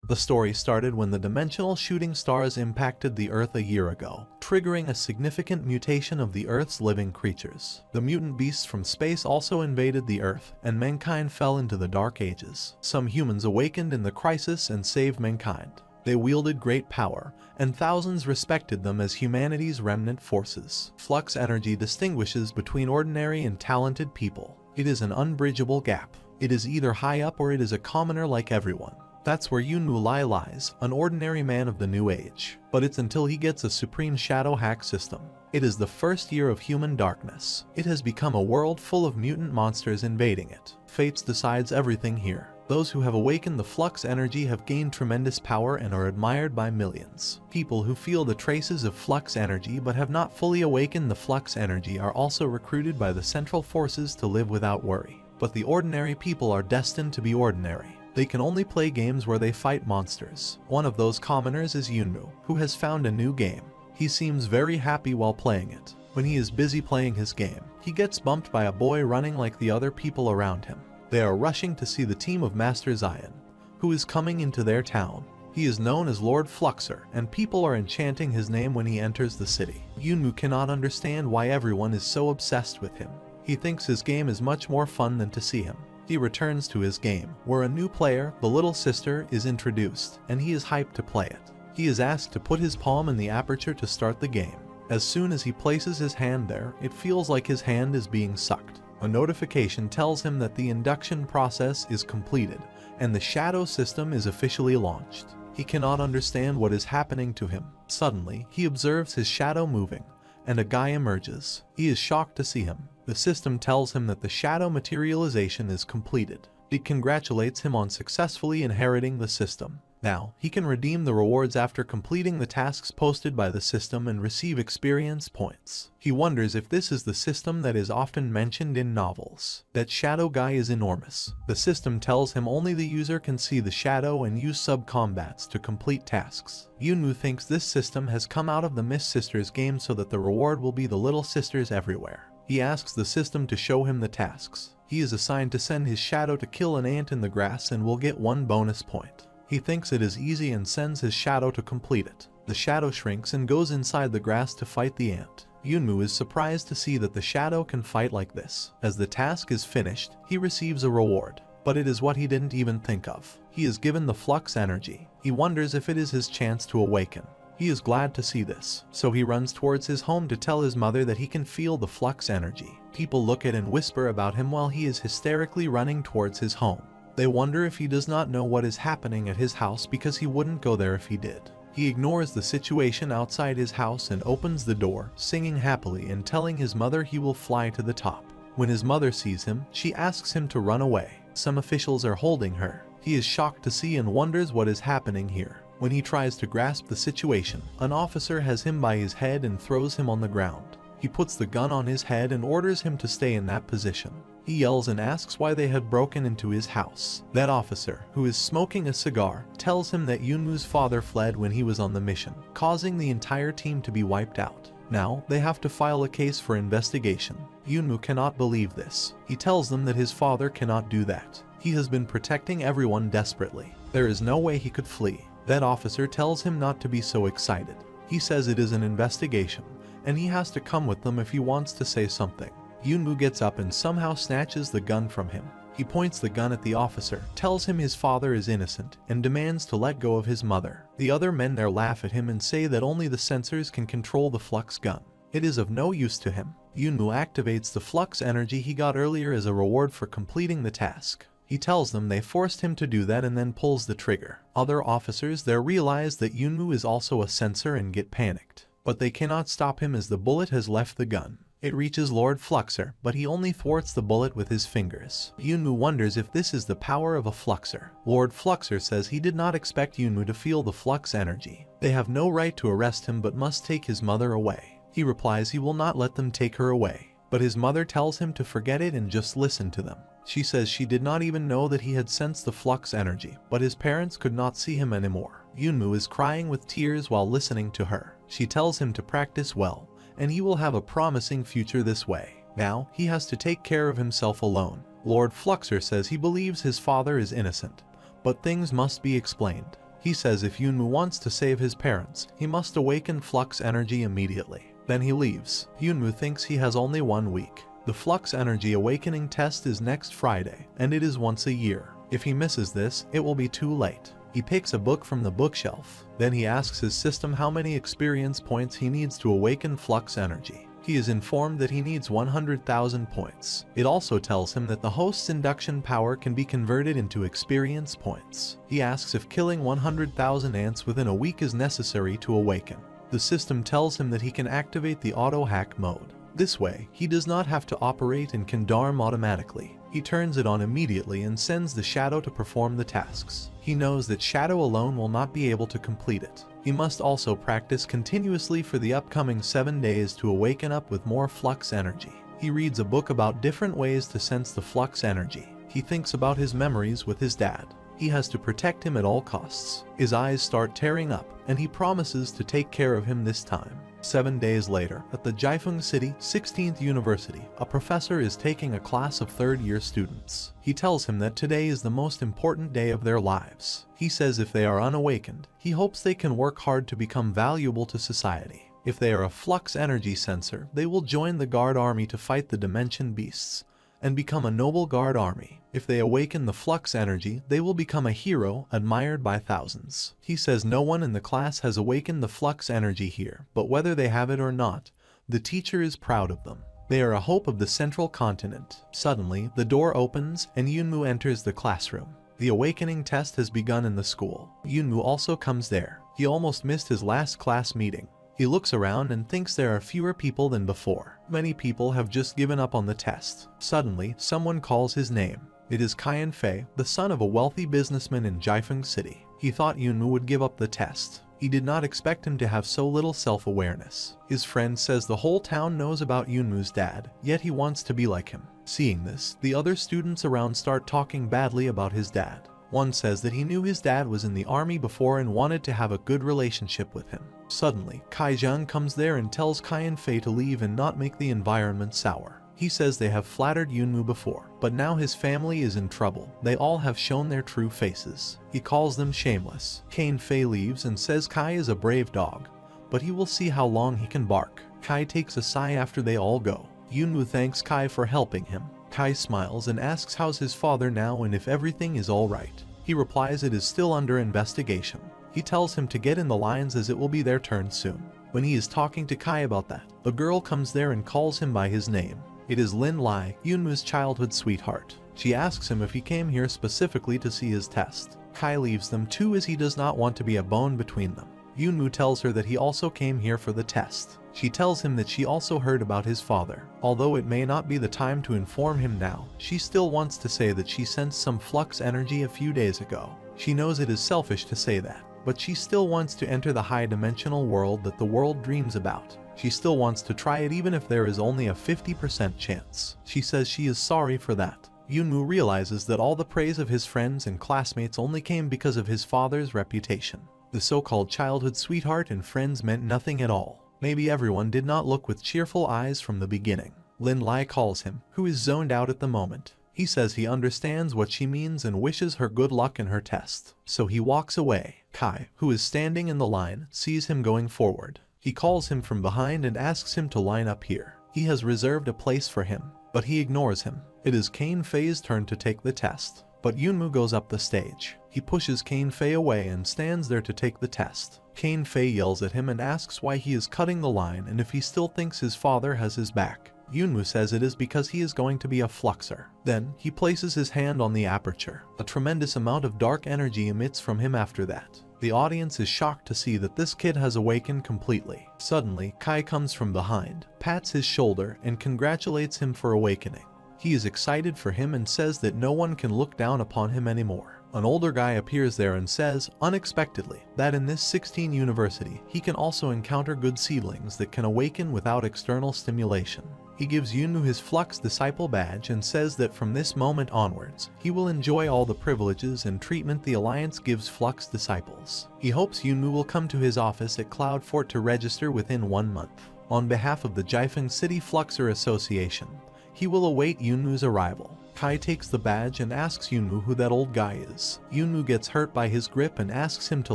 The story started when the dimensional shooting stars impacted the Earth a year ago, triggering a significant mutation of the Earth's living creatures. The mutant beasts from space also invaded the Earth, and mankind fell into the Dark Ages. Some humans awakened in the crisis and saved mankind. They wielded great power, and thousands respected them as humanity's remnant forces. Flux energy distinguishes between ordinary and talented people. It is an unbridgeable gap. It is either high up or it is a commoner like everyone. That's where Yunmu lies, an ordinary man of the new age. But it's until he gets a supreme shadow hack system. It is the first year of human darkness. It has become a world full of mutant monsters invading it. Fates decides everything here. Those who have awakened the flux energy have gained tremendous power and are admired by millions. People who feel the traces of flux energy but have not fully awakened the flux energy are also recruited by the central forces to live without worry. But the ordinary people are destined to be ordinary. They can only play games where they fight monsters. One of those commoners is Yunmu, who has found a new game. He seems very happy while playing it. When he is busy playing his game, he gets bumped by a boy running like the other people around him. They are rushing to see the team of Master Zion, who is coming into their town. He is known as Lord Fluxer, and people are enchanting his name when he enters the city. Yunmu cannot understand why everyone is so obsessed with him. He thinks his game is much more fun than to see him. He returns to his game, where a new player, the little sister, is introduced, and he is hyped to play it. He is asked to put his palm in the aperture to start the game. As soon as he places his hand there, it feels like his hand is being sucked. A notification tells him that the induction process is completed, and the shadow system is officially launched. He cannot understand what is happening to him. Suddenly, he observes his shadow moving, and a guy emerges. He is shocked to see him. The system tells him that the shadow materialization is completed. It congratulates him on successfully inheriting the system. Now, he can redeem the rewards after completing the tasks posted by the system and receive experience points. He wonders if this is the system that is often mentioned in novels. That shadow guy is enormous. The system tells him only the user can see the shadow and use sub-combats to complete tasks. Yunmu thinks this system has come out of the Miss Sisters game so that the reward will be the little sisters everywhere. He asks the system to show him the tasks. He is assigned to send his shadow to kill an ant in the grass and will get 1 bonus point. He thinks it is easy and sends his shadow to complete it. The shadow shrinks and goes inside the grass to fight the ant. Yunmu is surprised to see that the shadow can fight like this. As the task is finished, he receives a reward. But it is what he didn't even think of. He is given the flux energy. He wonders if it is his chance to awaken. He is glad to see this, so he runs towards his home to tell his mother that he can feel the flux energy. People look at and whisper about him while he is hysterically running towards his home. They wonder if he does not know what is happening at his house because he wouldn't go there if he did. He ignores the situation outside his house and opens the door, singing happily and telling his mother he will fly to the top. When his mother sees him, she asks him to run away. Some officials are holding her. He is shocked to see and wonders what is happening here. When he tries to grasp the situation, an officer has him by his head and throws him on the ground. He puts the gun on his head and orders him to stay in that position. He yells and asks why they had broken into his house. That officer, who is smoking a cigar, tells him that Yunmu's father fled when he was on the mission, causing the entire team to be wiped out. Now, they have to file a case for investigation. Yunmu cannot believe this. He tells them that his father cannot do that. He has been protecting everyone desperately. There is no way he could flee. That officer tells him not to be so excited. He says it is an investigation, and he has to come with them if he wants to say something. Yunmu gets up and somehow snatches the gun from him. He points the gun at the officer, tells him his father is innocent, and demands to let go of his mother. The other men there laugh at him and say that only the sensors can control the flux gun. It is of no use to him. Yunmu activates the flux energy he got earlier as a reward for completing the task. He tells them they forced him to do that and then pulls the trigger. Other officers there realize that Yunmu is also a sensor and get panicked. But they cannot stop him as the bullet has left the gun. It reaches Lord Fluxer, but he only thwarts the bullet with his fingers. Yunmu wonders if this is the power of a Fluxer. Lord Fluxer says he did not expect Yunmu to feel the flux energy. They have no right to arrest him but must take his mother away. He replies he will not let them take her away. But his mother tells him to forget it and just listen to them. She says she did not even know that he had sensed the flux energy, but his parents could not see him anymore. Yunmu is crying with tears while listening to her. She tells him to practice well, and he will have a promising future this way. Now, he has to take care of himself alone. Lord Fluxer says he believes his father is innocent, but things must be explained. He says if Yunmu wants to save his parents, he must awaken flux energy immediately. Then he leaves. Yunmu thinks he has only 1 week. The flux energy awakening test is next Friday, and it is once a year. If he misses this, it will be too late. He picks a book from the bookshelf. Then he asks his system how many experience points he needs to awaken flux energy. He is informed that he needs 100,000 points. It also tells him that the host's induction power can be converted into experience points. He asks if killing 100,000 ants within a week is necessary to awaken. The system tells him that he can activate the auto hack mode. This way, he does not have to operate in Kendarm automatically. He turns it on immediately and sends the shadow to perform the tasks. He knows that shadow alone will not be able to complete it. He must also practice continuously for the upcoming 7 days to awaken up with more flux energy. He reads a book about different ways to sense the flux energy. He thinks about his memories with his dad. He has to protect him at all costs. His eyes start tearing up, and he promises to take care of him this time. 7 days later, at the Jiefeng City 16th University, a professor is taking a class of 3rd-year students. He tells him that today is the most important day of their lives. He says if they are unawakened, he hopes they can work hard to become valuable to society. If they are a flux energy sensor, they will join the guard army to fight the dimension beasts and become a noble guard army. If they awaken the flux energy, they will become a hero admired by thousands. He says no one in the class has awakened the flux energy here, but whether they have it or not, the teacher is proud of them. They are a hope of the central continent. Suddenly, the door opens and Yunmu enters the classroom. The awakening test has begun in the school. Yunmu also comes there. He almost missed his last class meeting. He looks around and thinks there are fewer people than before. Many people have just given up on the test. Suddenly, someone calls his name. It is Kai Fei, the son of a wealthy businessman in Jiefeng City. He thought Yunmu would give up the test. He did not expect him to have so little self-awareness. His friend says the whole town knows about Yunmu's dad, yet he wants to be like him. Seeing this, the other students around start talking badly about his dad. One says that he knew his dad was in the army before and wanted to have a good relationship with him. Suddenly, Kai Zhang comes there and tells Kai Fei to leave and not make the environment sour. He says they have flattered Yunmu before, but now his family is in trouble. They all have shown their true faces. He calls them shameless. Kai Fei leaves and says Kai is a brave dog, but he will see how long he can bark. Kai takes a sigh after they all go. Yunmu thanks Kai for helping him. Kai smiles and asks how's his father now and if everything is alright. He replies it is still under investigation. He tells him to get in the lines as it will be their turn soon. When he is talking to Kai about that, a girl comes there and calls him by his name. It is Lin Lai, Yunmu's childhood sweetheart. She asks him if he came here specifically to see his test. Kai leaves them too as he does not want to be a bone between them. Yunmu tells her that he also came here for the test. She tells him that she also heard about his father. Although it may not be the time to inform him now, she still wants to say that she sensed some flux energy a few days ago. She knows it is selfish to say that, but she still wants to enter the high-dimensional world that the world dreams about. She still wants to try it even if there is only a 50% chance. She says she is sorry for that. Yunmu realizes that all the praise of his friends and classmates only came because of his father's reputation. The so-called childhood sweetheart and friends meant nothing at all. Maybe everyone did not look with cheerful eyes from the beginning. Lin Lai calls him, who is zoned out at the moment. He says he understands what she means and wishes her good luck in her test. So he walks away. Kai, who is standing in the line, sees him going forward. He calls him from behind and asks him to line up here. He has reserved a place for him, but he ignores him. It is Kai Fei's turn to take the test, but Yunmu goes up the stage. He pushes Kai Fei away and stands there to take the test. Kai Fei yells at him and asks why he is cutting the line and if he still thinks his father has his back. Yunmu says it is because he is going to be a fluxer. Then, he places his hand on the aperture. A tremendous amount of dark energy emits from him after that. The audience is shocked to see that this kid has awakened completely. Suddenly, Kai comes from behind, pats his shoulder, and congratulates him for awakening. He is excited for him and says that no one can look down upon him anymore. An older guy appears there and says, unexpectedly, that in this 16 university, he can also encounter good seedlings that can awaken without external stimulation. He gives Yunmu his Flux Disciple badge and says that from this moment onwards, he will enjoy all the privileges and treatment the Alliance gives Flux Disciples. He hopes Yunmu will come to his office at Cloud Fort to register within 1 month. On behalf of the Jiefeng City Fluxer Association, he will await Yunmu's arrival. Kai takes the badge and asks Yunmu who that old guy is. Yunmu gets hurt by his grip and asks him to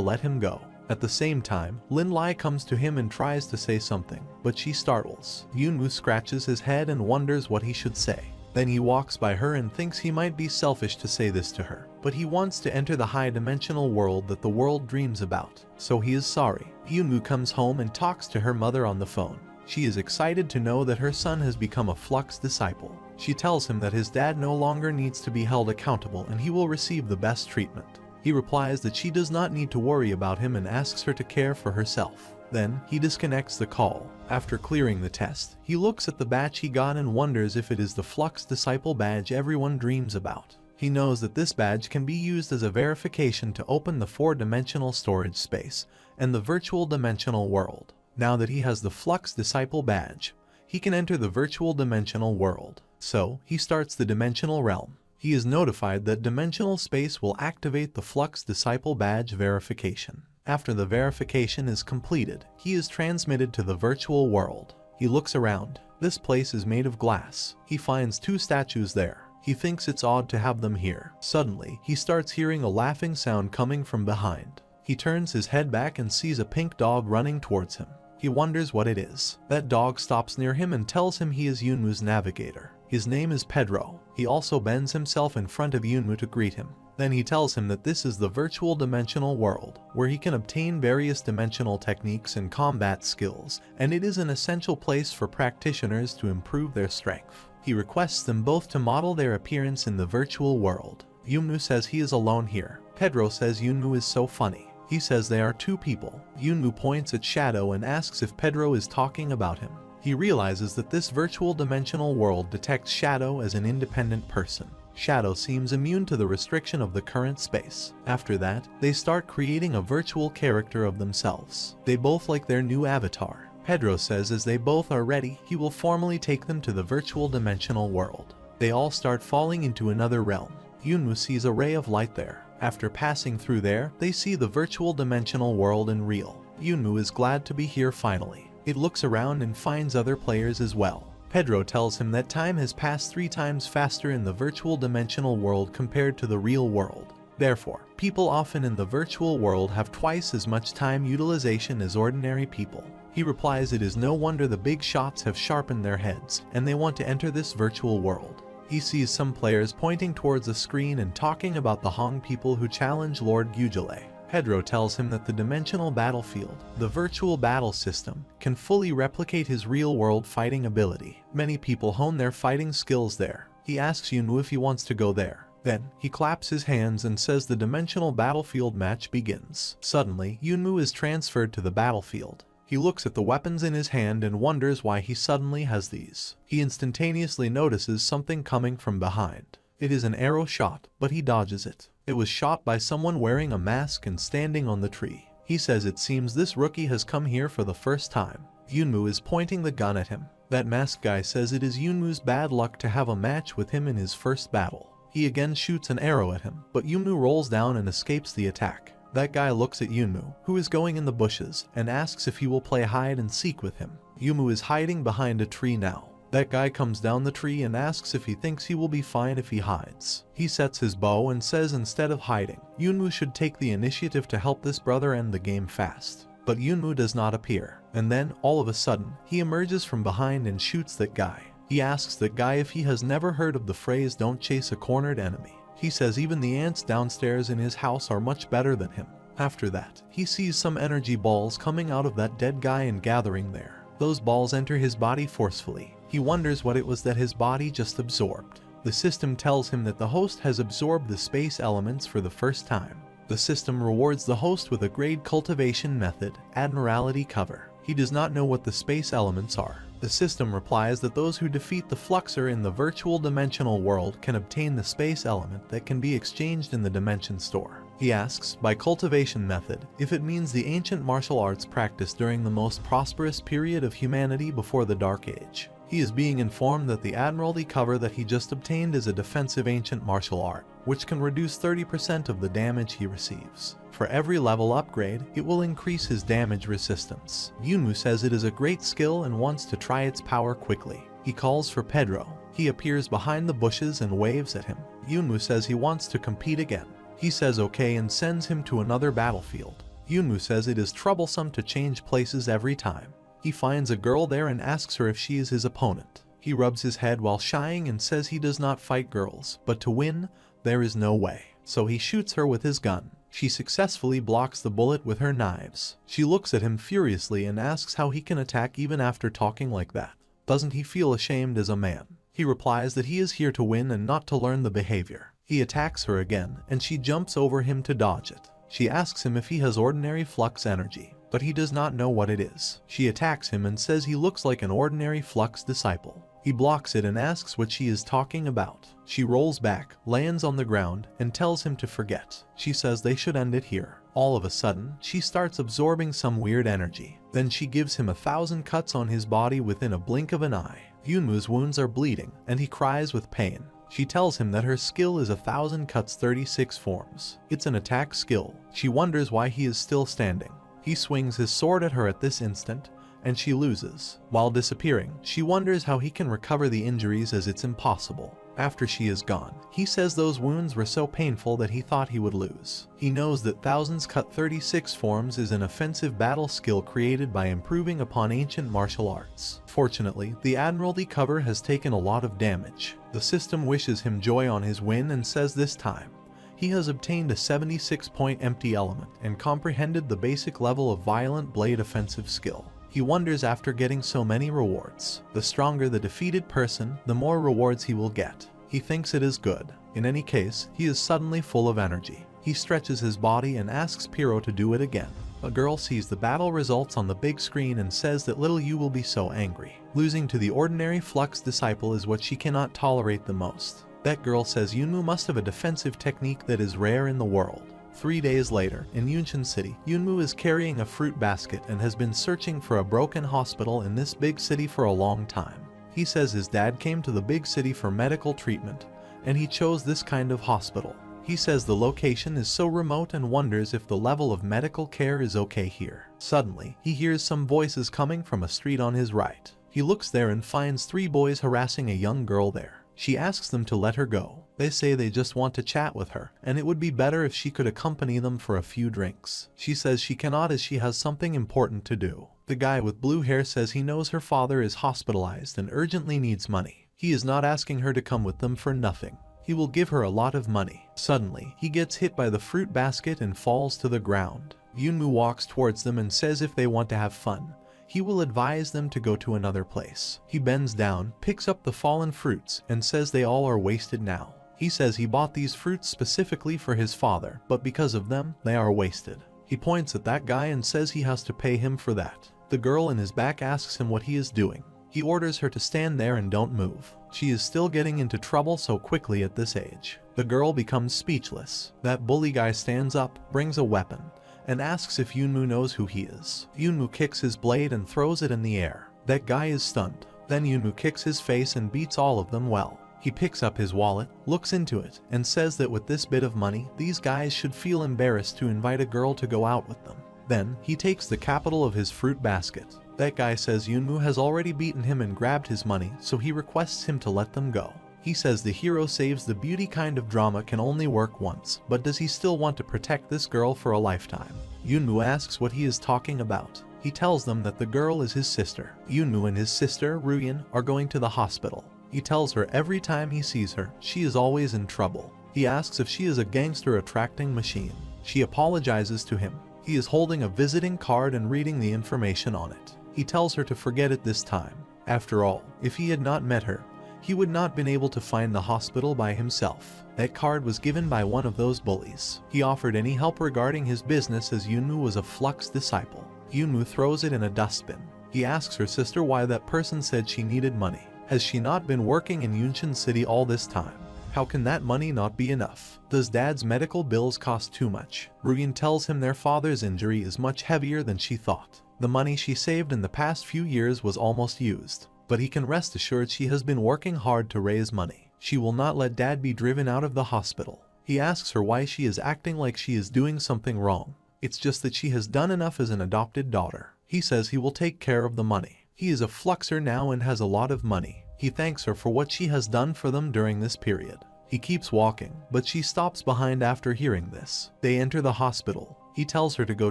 let him go. At the same time, Lin Lai comes to him and tries to say something, but she startles. Yunmu scratches his head and wonders what he should say. Then he walks by her and thinks he might be selfish to say this to her, but he wants to enter the high-dimensional world that the world dreams about, so he is sorry. Yunmu comes home and talks to her mother on the phone. She is excited to know that her son has become a flux disciple. She tells him that his dad no longer needs to be held accountable and he will receive the best treatment. He replies that she does not need to worry about him and asks her to care for herself. Then, he disconnects the call. After clearing the test, he looks at the badge he got and wonders if it is the Flux Disciple badge everyone dreams about. He knows that this badge can be used as a verification to open the 4-dimensional storage space and the virtual dimensional world. Now that he has the Flux Disciple badge, he can enter the virtual dimensional world. So, he starts the dimensional realm. He is notified that dimensional space will activate the Flux Disciple badge verification. After the verification is completed, he is transmitted to the virtual world. He looks around. This place is made of glass. He finds 2 statues there. He thinks it's odd to have them here. Suddenly, he starts hearing a laughing sound coming from behind. He turns his head back and sees a pink dog running towards him. He wonders what it is. That dog stops near him and tells him he is Yunmu's navigator. His name is Pedro. He also bends himself in front of Yunmu to greet him. Then he tells him that this is the virtual dimensional world, where he can obtain various dimensional techniques and combat skills, and it is an essential place for practitioners to improve their strength. He requests them both to model their appearance in the virtual world. Yunmu says he is alone here. Pedro says Yunmu is so funny. He says they are 2 people. Yunmu points at Shadow and asks if Pedro is talking about him. He realizes that this virtual dimensional world detects Shadow as an independent person. Shadow seems immune to the restriction of the current space. After that, they start creating a virtual character of themselves. They both like their new avatar. Pedro says as they both are ready, he will formally take them to the virtual dimensional world. They all start falling into another realm. Yunmu sees a ray of light there. After passing through there, they see the virtual dimensional world in real. Yunmu is glad to be here finally. It looks around and finds other players as well. Pedro tells him that time has passed 3 times faster in the virtual dimensional world compared to the real world. Therefore, people often in the virtual world have twice as much time utilization as ordinary people. He replies it is no wonder the big shots have sharpened their heads, and they want to enter this virtual world. He sees some players pointing towards a screen and talking about the Hong people who challenge Lord Gugele. Pedro tells him that the dimensional battlefield, the virtual battle system, can fully replicate his real-world fighting ability. Many people hone their fighting skills there. He asks Yunmu if he wants to go there. Then, he claps his hands and says the dimensional battlefield match begins. Suddenly, Yunmu is transferred to the battlefield. He looks at the weapons in his hand and wonders why he suddenly has these. He instantaneously notices something coming from behind. It is an arrow shot, but he dodges it. It was shot by someone wearing a mask and standing on the tree. He says it seems this rookie has come here for the first time. Yunmu is pointing the gun at him. That masked guy says it is Yunmu's bad luck to have a match with him in his first battle. He again shoots an arrow at him, but Yunmu rolls down and escapes the attack. That guy looks at Yunmu, who is going in the bushes, and asks if he will play hide and seek with him. Yunmu is hiding behind a tree now. That guy comes down the tree and asks if he thinks he will be fine if he hides. He sets his bow and says instead of hiding, Yunmu should take the initiative to help this brother end the game fast. But Yunmu does not appear, and then, all of a sudden, he emerges from behind and shoots that guy. He asks that guy if he has never heard of the phrase "don't chase a cornered enemy." He says even the ants downstairs in his house are much better than him. After that, he sees some energy balls coming out of that dead guy and gathering there. Those balls enter his body forcefully. He wonders what it was that his body just absorbed. The system tells him that the host has absorbed the space elements for the first time. The system rewards the host with a grade cultivation method, Admiralty Cover. He does not know what the space elements are. The system replies that those who defeat the Fluxer in the virtual dimensional world can obtain the space element that can be exchanged in the Dimension Store. He asks, by cultivation method, if it means the ancient martial arts practiced during the most prosperous period of humanity before the Dark Age. He is being informed that the Admiralty cover that he just obtained is a defensive ancient martial art, which can reduce 30% of the damage he receives. For every level upgrade, it will increase his damage resistance. Yunmu says it is a great skill and wants to try its power quickly. He calls for Pedro. He appears behind the bushes and waves at him. Yunmu says he wants to compete again. He says okay and sends him to another battlefield. Yunmu says it is troublesome to change places every time. He finds a girl there and asks her if she is his opponent. He rubs his head while shying and says he does not fight girls, but to win, there is no way. So he shoots her with his gun. She successfully blocks the bullet with her knives. She looks at him furiously and asks how he can attack even after talking like that. Doesn't he feel ashamed as a man? He replies that he is here to win and not to learn the behavior. He attacks her again, and she jumps over him to dodge it. She asks him if he has ordinary flux energy, but he does not know what it is. She attacks him and says he looks like an ordinary flux disciple. He blocks it and asks what she is talking about. She rolls back, lands on the ground, and tells him to forget. She says they should end it here. All of a sudden, she starts absorbing some weird energy. Then she gives him 1,000 cuts on his body within a blink of an eye. Yunmu's wounds are bleeding, and he cries with pain. She tells him that her skill is 1,000 cuts 36 forms. It's an attack skill. She wonders why he is still standing. He swings his sword at her at this instant, and she loses. While disappearing, she wonders how he can recover the injuries as it's impossible. After she is gone, he says those wounds were so painful that he thought he would lose. He knows that thousands cut 36 forms is an offensive battle skill created by improving upon ancient martial arts. Fortunately, the Admiralty cover has taken a lot of damage. The system wishes him joy on his win and says this time, he has obtained a 76-point empty element and comprehended the basic level of violent blade offensive skill. He wonders after getting so many rewards. The stronger the defeated person, the more rewards he will get. He thinks it is good. In any case, he is suddenly full of energy. He stretches his body and asks Piro to do it again. A girl sees the battle results on the big screen and says that little Yu will be so angry. Losing to the ordinary Flux disciple is what she cannot tolerate the most. That girl says Yunmu must have a defensive technique that is rare in the world. 3 days later, in Yunshin City, Yunmu is carrying a fruit basket and has been searching for a broken hospital in this big city for a long time. He says his dad came to the big city for medical treatment, and he chose this kind of hospital. He says the location is so remote and wonders if the level of medical care is okay here. Suddenly, he hears some voices coming from a street on his right. He looks there and finds 3 boys harassing a young girl there. She asks them to let her go. They say they just want to chat with her, and it would be better if she could accompany them for a few drinks. She says she cannot as she has something important to do. The guy with blue hair says he knows her father is hospitalized and urgently needs money. He is not asking her to come with them for nothing. He will give her a lot of money. Suddenly, he gets hit by the fruit basket and falls to the ground. Yunmu walks towards them and says if they want to have fun, he will advise them to go to another place. He bends down, picks up the fallen fruits, and says they all are wasted now. He says he bought these fruits specifically for his father, but because of them, they are wasted. He points at that guy and says he has to pay him for that. The girl in his back asks him what he is doing. He orders her to stand there and don't move. She is still getting into trouble so quickly at this age. The girl becomes speechless. That bully guy stands up, brings a weapon, and asks if Yunmu knows who he is. Yunmu kicks his blade and throws it in the air. That guy is stunned. Then Yunmu kicks his face and beats all of them well. He picks up his wallet, looks into it, and says that with this bit of money, these guys should feel embarrassed to invite a girl to go out with them. Then, he takes the capital of his fruit basket. That guy says Yunmu has already beaten him and grabbed his money, so he requests him to let them go. He says the hero saves the beauty kind of drama can only work once, but does he still want to protect this girl for a lifetime? Yunmu asks what he is talking about. He tells them that the girl is his sister. Yunmu and his sister, Ruyan, are going to the hospital. He tells her every time he sees her, she is always in trouble. He asks if she is a gangster attracting machine. She apologizes to him. He is holding a visiting card and reading the information on it. He tells her to forget it this time. After all, if he had not met her, he would not been able to find the hospital by himself. That card was given by one of those bullies. He offered any help regarding his business as Yunmu was a Flux disciple. Yunmu throws it in a dustbin. He asks her sister why that person said she needed money. Has she not been working in Yunshin City all this time? How can that money not be enough? Does dad's medical bills cost too much? Ruyan tells him their father's injury is much heavier than she thought. The money she saved in the past few years was almost used. But he can rest assured she has been working hard to raise money. She will not let dad be driven out of the hospital. He asks her why she is acting like she is doing something wrong. It's just that she has done enough as an adopted daughter. He says he will take care of the money. He is a Fluxer now and has a lot of money. He thanks her for what she has done for them during this period. He keeps walking, but she stops behind after hearing this. They enter the hospital. He tells her to go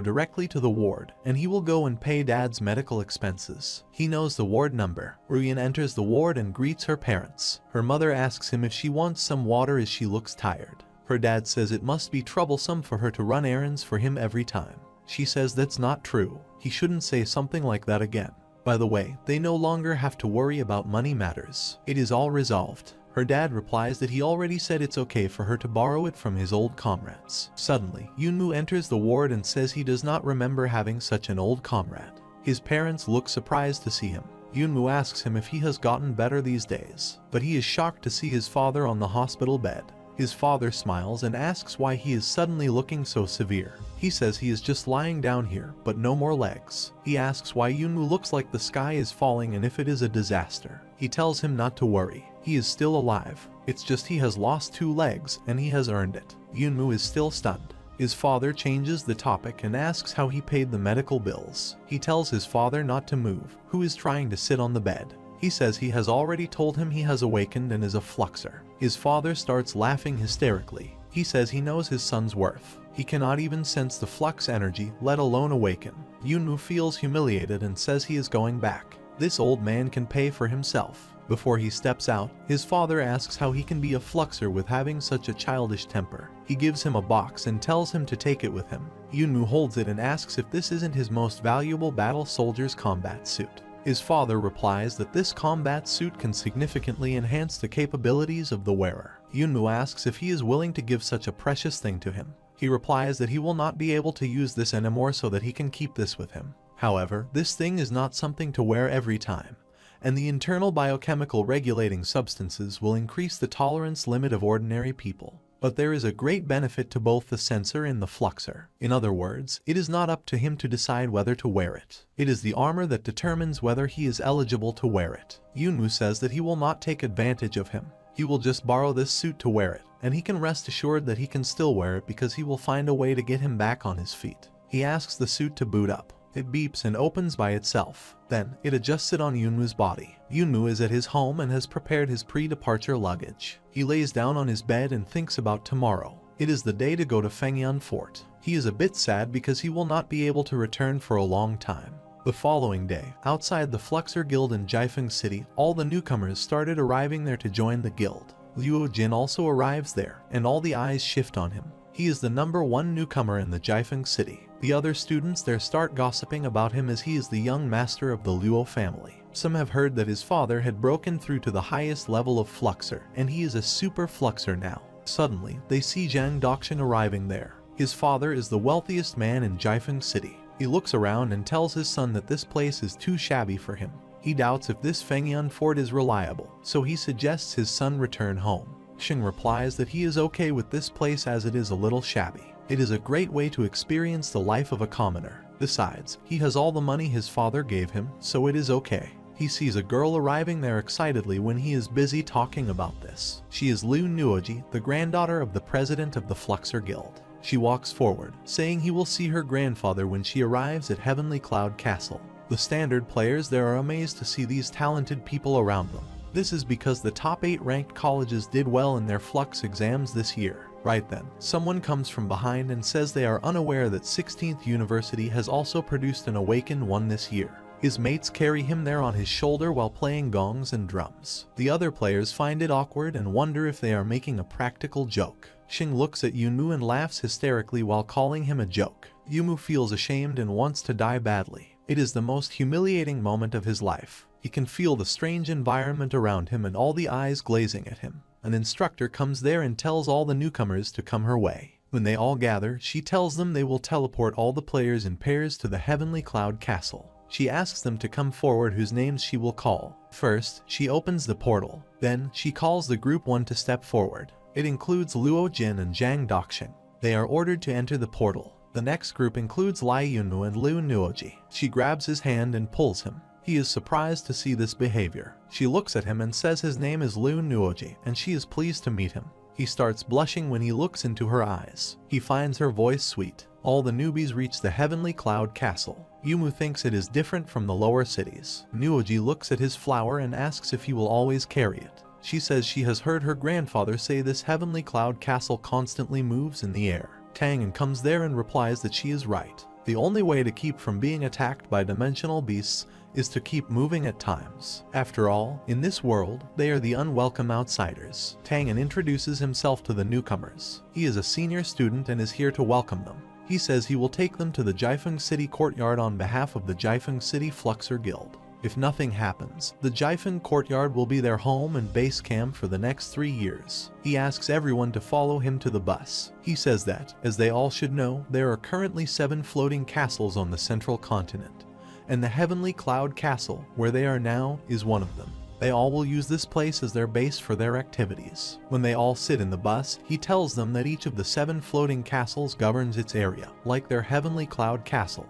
directly to the ward, and he will go and pay Dad's medical expenses. He knows the ward number. Ryun enters the ward and greets her parents. Her mother asks him if she wants some water as she looks tired. Her dad says it must be troublesome for her to run errands for him every time. She says that's not true. He shouldn't say something like that again. By the way, they no longer have to worry about money matters. It is all resolved. Her dad replies that he already said it's okay for her to borrow it from his old comrades. Suddenly, Yunmu enters the ward and says he does not remember having such an old comrade. His parents look surprised to see him. Yunmu asks him if he has gotten better these days, but he is shocked to see his father on the hospital bed. His father smiles and asks why he is suddenly looking so severe. He says he is just lying down here, but no more legs. He asks why Yunmu looks like the sky is falling and if it is a disaster. He tells him not to worry. He is still alive. It's just he has lost 2 legs and he has earned it. Yunmu is still stunned. His father changes the topic and asks how he paid the medical bills. He tells his father not to move, who is trying to sit on the bed. He says he has already told him he has awakened and is a fluxer. His father starts laughing hysterically. He says he knows his son's worth. He cannot even sense the flux energy, let alone awaken. Yunmu feels humiliated and says he is going back. This old man can pay for himself. Before he steps out, his father asks how he can be a fluxer with having such a childish temper. He gives him a box and tells him to take it with him. Yunmu holds it and asks if this isn't his most valuable battle soldier's combat suit. His father replies that this combat suit can significantly enhance the capabilities of the wearer. Yunmu asks if he is willing to give such a precious thing to him. He replies that he will not be able to use this anymore so that he can keep this with him. However, this thing is not something to wear every time, and the internal biochemical regulating substances will increase the tolerance limit of ordinary people. But there is a great benefit to both the sensor and the fluxer. In other words, it is not up to him to decide whether to wear it. It is the armor that determines whether he is eligible to wear it. Yunmu says that he will not take advantage of him. He will just borrow this suit to wear it, and he can rest assured that he can still wear it because he will find a way to get him back on his feet. He asks the suit to boot up. It beeps and opens by itself. Then, it adjusts it on Yunmu's body. Yunmu is at his home and has prepared his pre-departure luggage. He lays down on his bed and thinks about tomorrow. It is the day to go to Fengyan Fort. He is a bit sad because he will not be able to return for a long time. The following day, outside the Fluxer Guild in Jiefeng City, all the newcomers started arriving there to join the guild. Luo Jin also arrives there, and all the eyes shift on him. He is the #1 newcomer in the Jiefeng City. The other students there start gossiping about him as he is the young master of the Luo family. Some have heard that his father had broken through to the highest level of Fluxer, and he is a super Fluxer now. Suddenly, they see Zhang Doxing arriving there. His father is the wealthiest man in Jiefeng City. He looks around and tells his son that this place is too shabby for him. He doubts if this Fengyan Fort is reliable, so he suggests his son return home. Xing replies that he is okay with this place as it is a little shabby. It is a great way to experience the life of a commoner. Besides, he has all the money his father gave him, so it is okay. He sees a girl arriving there excitedly when he is busy talking about this. She is Lu Nuoji, the granddaughter of the president of the Fluxer Guild. She walks forward, saying he will see her grandfather when she arrives at Heavenly Cloud Castle. The standard players there are amazed to see these talented people around them. This is because the top 8 ranked colleges did well in their Flux exams this year. Right then, someone comes from behind and says they are unaware that 16th University has also produced an Awakened one this year. His mates carry him there on his shoulder while playing gongs and drums. The other players find it awkward and wonder if they are making a practical joke. Xing looks at Yunmu and laughs hysterically while calling him a joke. Yunmu feels ashamed and wants to die badly. It is the most humiliating moment of his life. He can feel the strange environment around him and all the eyes glazing at him. An instructor comes there and tells all the newcomers to come her way. When they all gather, she tells them they will teleport all the players in pairs to the Heavenly Cloud Castle. She asks them to come forward whose names she will call. First, she opens the portal. Then, she calls the group 1 to step forward. It includes Luo Jin and Zhang Doxing. They are ordered to enter the portal. The next group includes Lai Yunmu and Lu Nuoji. She grabs his hand and pulls him. He is surprised to see this behavior. She looks at him and says his name is Lu Nuoji, and she is pleased to meet him. He starts blushing when he looks into her eyes. He finds her voice sweet. All the newbies reach the Heavenly Cloud Castle. Yumu thinks it is different from the lower cities. Nuoji looks at his flower and asks if he will always carry it. She says she has heard her grandfather say this heavenly cloud castle constantly moves in the air. Tang comes there and replies that she is right. The only way to keep from being attacked by dimensional beasts is to keep moving at times. After all, in this world, they are the unwelcome outsiders. Tang introduces himself to the newcomers. He is a senior student and is here to welcome them. He says he will take them to the Jiefeng City courtyard on behalf of the Jiefeng City Fluxer Guild. If nothing happens, the Jiefeng courtyard will be their home and base camp for the next 3 years. He asks everyone to follow him to the bus. He says that, as they all should know, there are currently 7 floating castles on the central continent, and the Heavenly Cloud Castle, where they are now, is one of them. They all will use this place as their base for their activities. When they all sit in the bus, he tells them that each of the 7 floating castles governs its area, like their Heavenly Cloud Castle,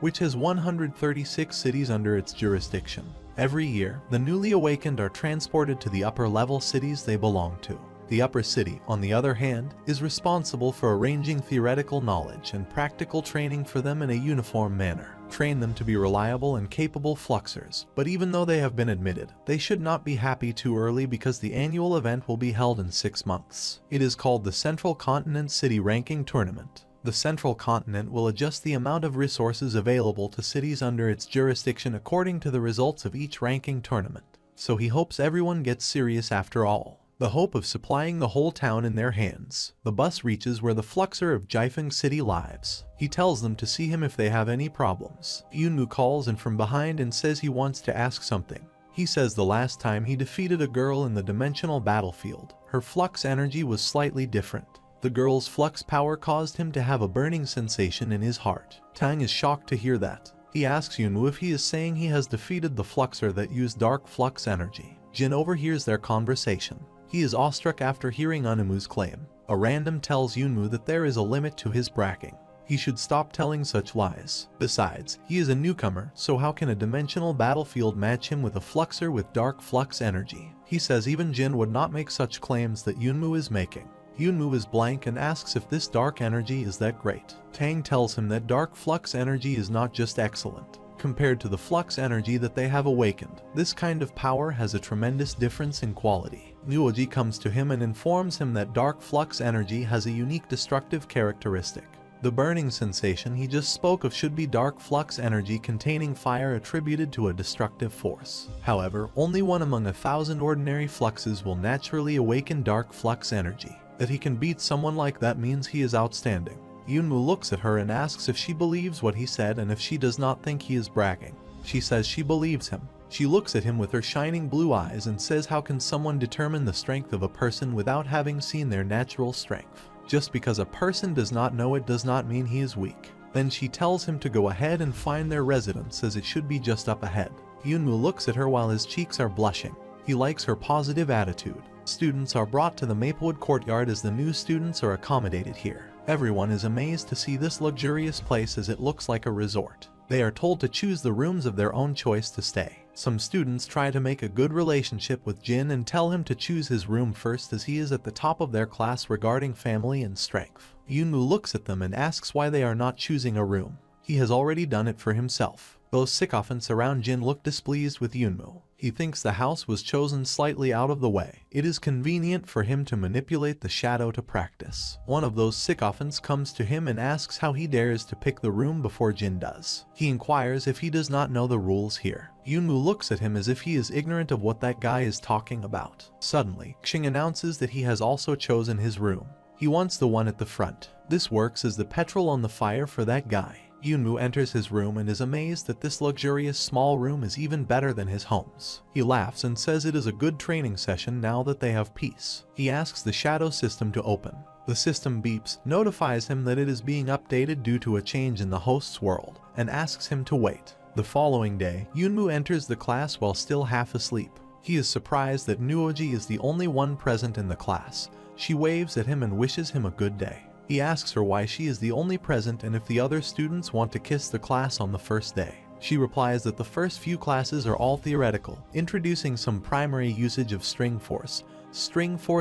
which has 136 cities under its jurisdiction. Every year, the newly awakened are transported to the upper-level cities they belong to. The upper city, on the other hand, is responsible for arranging theoretical knowledge and practical training for them in a uniform manner. Train them to be reliable and capable fluxers, but even though they have been admitted, they should not be happy too early because the annual event will be held in 6 months. It is called the Central Continent City Ranking Tournament. The Central Continent will adjust the amount of resources available to cities under its jurisdiction according to the results of each ranking tournament. So he hopes everyone gets serious after all. The hope of supplying the whole town in their hands. The bus reaches where the Fluxer of Jiefeng City lives. He tells them to see him if they have any problems. Yunmu calls in from behind and says he wants to ask something. He says the last time he defeated a girl in the dimensional battlefield, her flux energy was slightly different. The girl's flux power caused him to have a burning sensation in his heart. Tang is shocked to hear that. He asks Yunmu if he is saying he has defeated the Fluxer that used dark flux energy. Jin overhears their conversation. He is awestruck after hearing Unumu's claim. A random tells Yunmu that there is a limit to his bragging. He should stop telling such lies. Besides, he is a newcomer, so how can a dimensional battlefield match him with a Fluxer with dark flux energy? He says even Jin would not make such claims that Yunmu is making. Yunmu is blank and asks if this dark energy is that great. Tang tells him that dark flux energy is not just excellent. Compared to the flux energy that they have awakened, this kind of power has a tremendous difference in quality. Nuoji comes to him and informs him that dark flux energy has a unique destructive characteristic. The burning sensation he just spoke of should be dark flux energy containing fire attributed to a destructive force. However, only one among 1,000 ordinary fluxes will naturally awaken dark flux energy. That he can beat someone like that means he is outstanding. Yunmu looks at her and asks if she believes what he said and if she does not think he is bragging. She says she believes him. She looks at him with her shining blue eyes and says how can someone determine the strength of a person without having seen their natural strength? Just because a person does not know it does not mean he is weak. Then she tells him to go ahead and find their residence as it should be just up ahead. Yunmu looks at her while his cheeks are blushing. He likes her positive attitude. Students are brought to the Maplewood courtyard as the new students are accommodated here. Everyone is amazed to see this luxurious place as it looks like a resort. They are told to choose the rooms of their own choice to stay. Some students try to make a good relationship with Jin and tell him to choose his room first as he is at the top of their class regarding family and strength. Yunmu looks at them and asks why they are not choosing a room. He has already done it for himself. Those sycophants around Jin look displeased with Yunmu. He thinks the house was chosen slightly out of the way. It is convenient for him to manipulate the shadow to practice. One of those sycophants comes to him and asks how he dares to pick the room before Jin does. He inquires if he does not know the rules here. Yunmu looks at him as if he is ignorant of what that guy is talking about. Suddenly, Xing announces that he has also chosen his room. He wants the one at the front. This works as the petrol on the fire for that guy. Yunmu enters his room and is amazed that this luxurious small room is even better than his home's. He laughs and says it is a good training session now that they have peace. He asks the shadow system to open. The system beeps, notifies him that it is being updated due to a change in the host's world, and asks him to wait. The following day, Yunmu enters the class while still half asleep. He is surprised that Nuoji is the only one present in the class. She waves at him and wishes him a good day. He asks her why she is the only present and if the other students want to kiss the class on the first day. She replies that the first few classes are all theoretical, introducing some primary usage of string force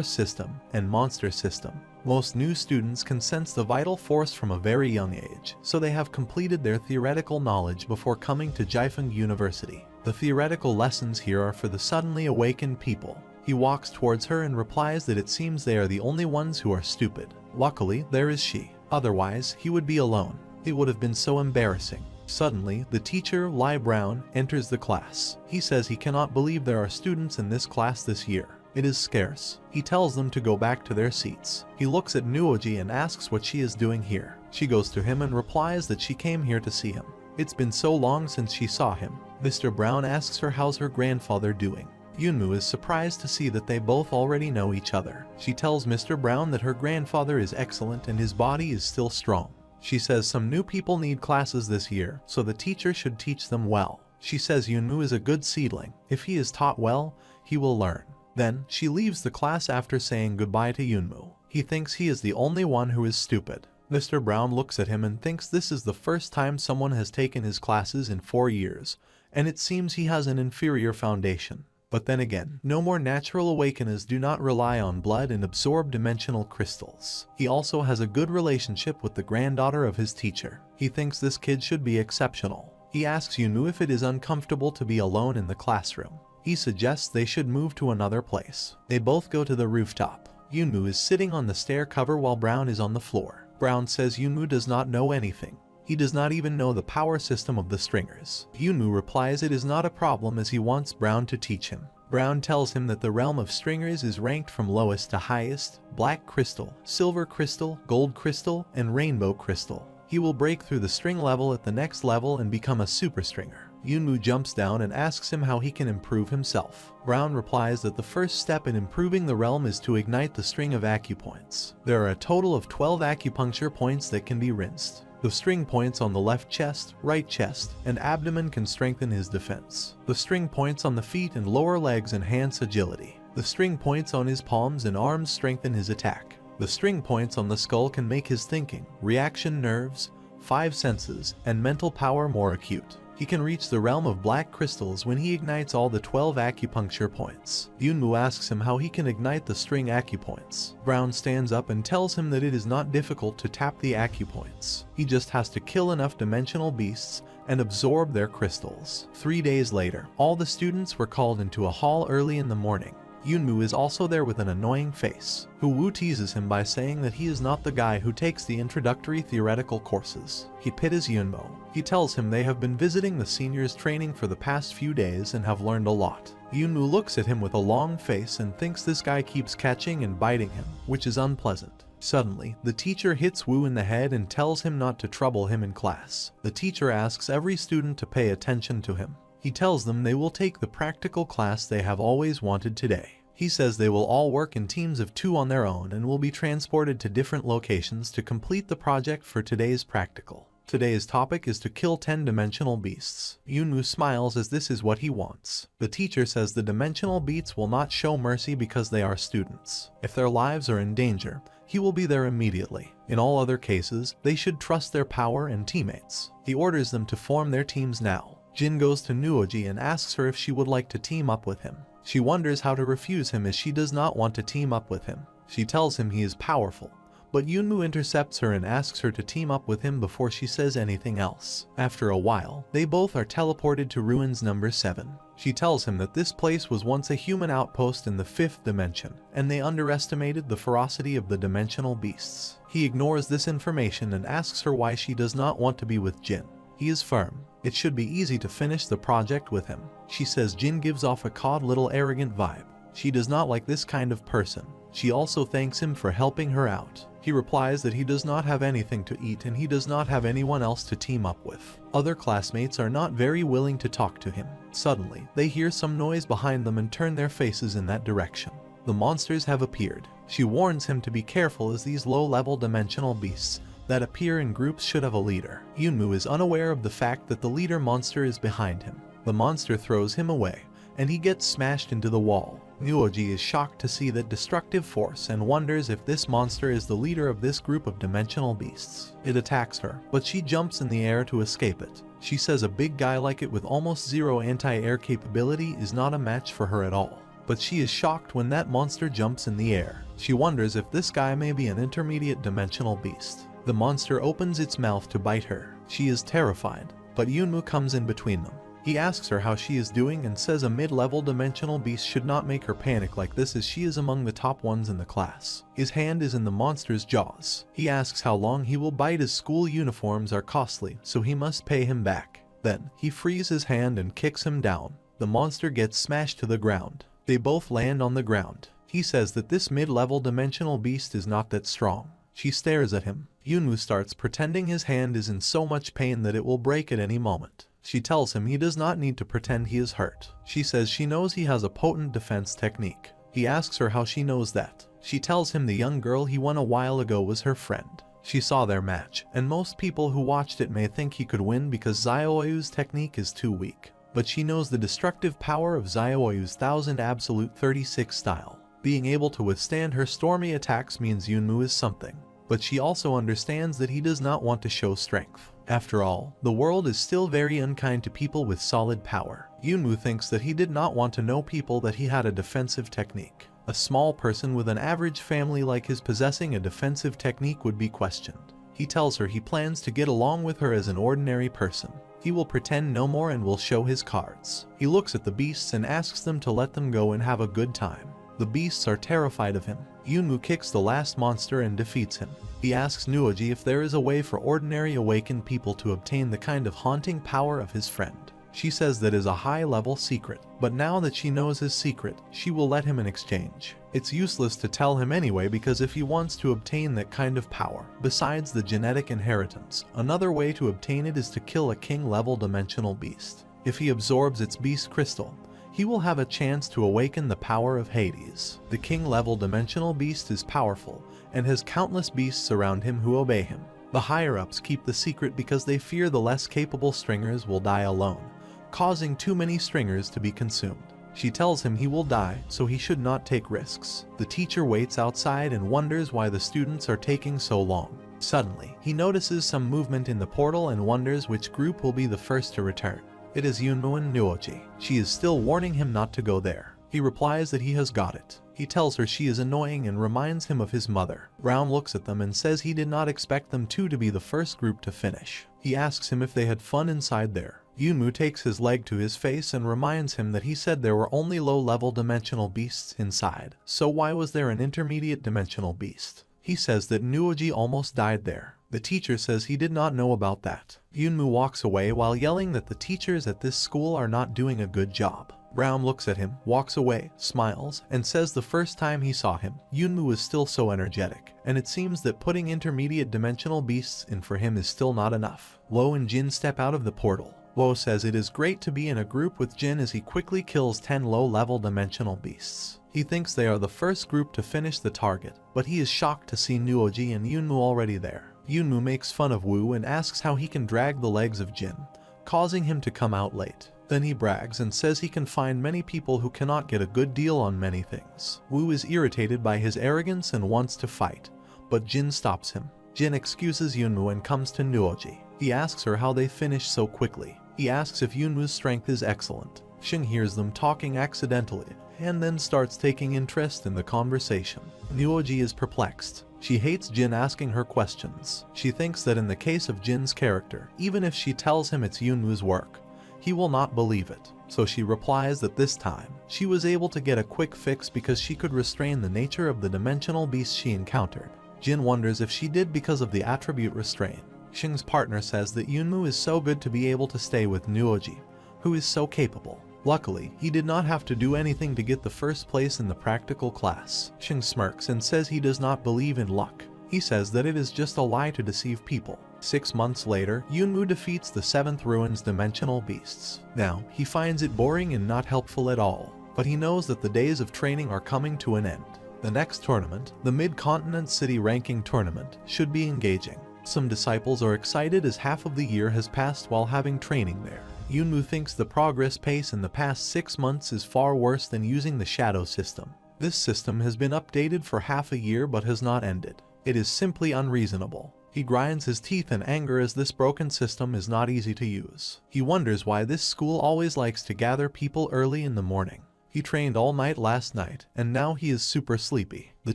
system, and monster system. Most new students can sense the vital force from a very young age, so they have completed their theoretical knowledge before coming to Jiefeng University. The theoretical lessons here are for the suddenly awakened people. He walks towards her and replies that it seems they are the only ones who are stupid. Luckily, there is she. Otherwise, he would be alone. It would have been so embarrassing. Suddenly, the teacher, Lai Brown, enters the class. He says he cannot believe there are students in this class this year. It is scarce. He tells them to go back to their seats. He looks at Nuoji and asks what she is doing here. She goes to him and replies that she came here to see him. It's been so long since she saw him. Mr. Brown asks her how's her grandfather doing. Yunmu is surprised to see that they both already know each other. She tells Mr. Brown that her grandfather is excellent and his body is still strong. She says some new people need classes this year, so the teacher should teach them well. She says Yunmu is a good seedling. If he is taught well, he will learn. Then, she leaves the class after saying goodbye to Yunmu. He thinks he is the only one who is stupid. Mr. Brown looks at him and thinks this is the first time someone has taken his classes in 4 years, and it seems he has an inferior foundation. But then again, no more natural awakeners do not rely on blood and absorb dimensional crystals. He also has a good relationship with the granddaughter of his teacher. He thinks this kid should be exceptional. He asks Yunmu if it is uncomfortable to be alone in the classroom. He suggests they should move to another place. They both go to the rooftop. Yunmu is sitting on the stair cover while Brown is on the floor. Brown says Yunmu does not know anything. He does not even know the power system of the stringers. Yunmu replies it is not a problem as he wants Brown to teach him. Brown tells him that the realm of stringers is ranked from lowest to highest: black crystal, silver crystal, gold crystal, and rainbow crystal. He will break through the string level at the next level and become a super stringer. Yunmu jumps down and asks him how he can improve himself. Brown replies that the first step in improving the realm is to ignite the string of acupoints. There are a total of 12 acupuncture points that can be rinsed. The string points on the left chest, right chest, and abdomen can strengthen his defense. The string points on the feet and lower legs enhance agility. The string points on his palms and arms strengthen his attack. The string points on the skull can make his thinking, reaction nerves, 5 senses, and mental power more acute. He can reach the realm of black crystals when he ignites all the 12 acupuncture points. Yunmu asks him how he can ignite the string acupoints. Brown stands up and tells him that it is not difficult to tap the acupoints. He just has to kill enough dimensional beasts and absorb their crystals. 3 days later, all the students were called into a hall early in the morning. Yunmu is also there with an annoying face. Wu teases him by saying that he is not the guy who takes the introductory theoretical courses. He pities Yunmu. He tells him they have been visiting the seniors training for the past few days and have learned a lot. Yunmu looks at him with a long face and thinks this guy keeps catching and biting him, which is unpleasant. Suddenly, the teacher hits Wu in the head and tells him not to trouble him in class. The teacher asks every student to pay attention to him. He tells them they will take the practical class they have always wanted today. He says they will all work in teams of 2 on their own and will be transported to different locations to complete the project for today's practical. Today's topic is to kill 10-dimensional beasts. Yunmu smiles as this is what he wants. The teacher says the dimensional beasts will not show mercy because they are students. If their lives are in danger, he will be there immediately. In all other cases, they should trust their power and teammates. He orders them to form their teams now. Jin goes to Nuoji and asks her if she would like to team up with him. She wonders how to refuse him as she does not want to team up with him. She tells him he is powerful, but Yunmu intercepts her and asks her to team up with him before she says anything else. After a while, they both are teleported to ruins number 7. She tells him that this place was once a human outpost in the 5th dimension, and they underestimated the ferocity of the dimensional beasts. He ignores this information and asks her why she does not want to be with Jin. He is firm. It should be easy to finish the project with him. She says Jin gives off a cod little arrogant vibe. She does not like this kind of person. She also thanks him for helping her out. He replies that he does not have anything to eat and he does not have anyone else to team up with. Other classmates are not very willing to talk to him. Suddenly, they hear some noise behind them and turn their faces in that direction. The monsters have appeared. She warns him to be careful as these low-level dimensional beasts that appear in groups should have a leader. Yunmu is unaware of the fact that the leader monster is behind him. The monster throws him away, and he gets smashed into the wall. Nuoji is shocked to see that destructive force and wonders if this monster is the leader of this group of dimensional beasts. It attacks her, but she jumps in the air to escape it. She says a big guy like it with almost zero anti-air capability is not a match for her at all. but she is shocked when that monster jumps in the air. She wonders if this guy may be an intermediate dimensional beast. The monster opens its mouth to bite her. She is terrified, but Yunmu comes in between them. He asks her how she is doing and says a mid-level dimensional beast should not make her panic like this, as she is among the top ones in the class. His hand is in the monster's jaws. He asks how long he will bite, as school uniforms are costly, so he must pay him back. Then, he frees his hand and kicks him down. The monster gets smashed to the ground. They both land on the ground. He says that this mid-level dimensional beast is not that strong. She stares at him. Yunmu starts pretending his hand is in so much pain that it will break at any moment. She tells him he does not need to pretend he is hurt. She says she knows he has a potent defense technique. He asks her how she knows that. She tells him the young girl he won a while ago was her friend. She saw their match, and most people who watched it may think he could win because Zioyu's technique is too weak. But she knows the destructive power of Zioyu's 1000 Absolute 36 style. Being able to withstand her stormy attacks means Yunmu is something. But she also understands that he does not want to show strength. After all, the world is still very unkind to people with solid power. Yunmu thinks that he did not want to know people that he had a defensive technique. A small person with an average family like his possessing a defensive technique would be questioned. He tells her he plans to get along with her as an ordinary person. He will pretend no more and will show his cards. He looks at the beasts and asks them to let them go and have a good time. The beasts are terrified of him. Yunmu kicks the last monster and defeats him. He asks Nuoji if there is a way for ordinary awakened people to obtain the kind of haunting power of his friend. She says that is a high-level secret, but now that she knows his secret, she will let him in exchange. It's useless to tell him anyway, because if he wants to obtain that kind of power, besides the genetic inheritance, another way to obtain it is to kill a king-level dimensional beast. If he absorbs its beast crystal, he will have a chance to awaken the power of Hades. The king-level dimensional beast is powerful, and has countless beasts around him who obey him. The higher-ups keep the secret because they fear the less capable stringers will die alone, causing too many stringers to be consumed. She tells him he will die, so he should not take risks. The teacher waits outside and wonders why the students are taking so long. Suddenly, he notices some movement in the portal and wonders which group will be the first to return. It is Yunmu and Nuoji. She is still warning him not to go there. He replies that he has got it. He tells her she is annoying and reminds him of his mother. Brown looks at them and says he did not expect them two to be the first group to finish. He asks him if they had fun inside there. Yunmu takes his leg to his face and reminds him that he said there were only low-level dimensional beasts inside. So why was there an intermediate dimensional beast? He says that Nuoji almost died there. The teacher says he did not know about that. Yunmu walks away while yelling that the teachers at this school are not doing a good job. Brown looks at him, walks away, smiles, and says the first time he saw him, Yunmu was still so energetic, and it seems that putting intermediate dimensional beasts in for him is still not enough. Lo and Jin step out of the portal. Lo says it is great to be in a group with Jin as he quickly kills 10 low-level dimensional beasts. He thinks they are the first group to finish the target, but he is shocked to see Nuoji and Yunmu already there. Yunmu makes fun of Wu and asks how he can drag the legs of Jin, causing him to come out late. Then he brags and says he can find many people who cannot get a good deal on many things. Wu is irritated by his arrogance and wants to fight, but Jin stops him. Jin excuses Yunmu and comes to Nuoji. He asks her how they finished so quickly. He asks if Yunmu's strength is excellent. Xing hears them talking accidentally, and then starts taking interest in the conversation. Nuoji is perplexed. She hates Jin asking her questions. She thinks that in the case of Jin's character, even if she tells him it's Yunmu's work, he will not believe it. So she replies that this time, she was able to get a quick fix because she could restrain the nature of the dimensional beast she encountered. Jin wonders if she did because of the attribute restrain. Xing's partner says that Yunmu is so good to be able to stay with Nuoji, who is so capable. Luckily, he did not have to do anything to get the first place in the practical class. Xing smirks and says he does not believe in luck. He says that it is just a lie to deceive people. 6 months later, Yunmu defeats the 7th Ruin's dimensional beasts. Now, he finds it boring and not helpful at all, but he knows that the days of training are coming to an end. The next tournament, the Mid-Continent City Ranking Tournament, should be engaging. Some disciples are excited as half of the year has passed while having training there. Yunmu thinks the progress pace in the past 6 months is far worse than using the shadow system. This system has been updated for half a year but has not ended. It is simply unreasonable. He grinds his teeth in anger as this broken system is not easy to use. He wonders why this school always likes to gather people early in the morning. He trained all night last night, and now he is super sleepy. The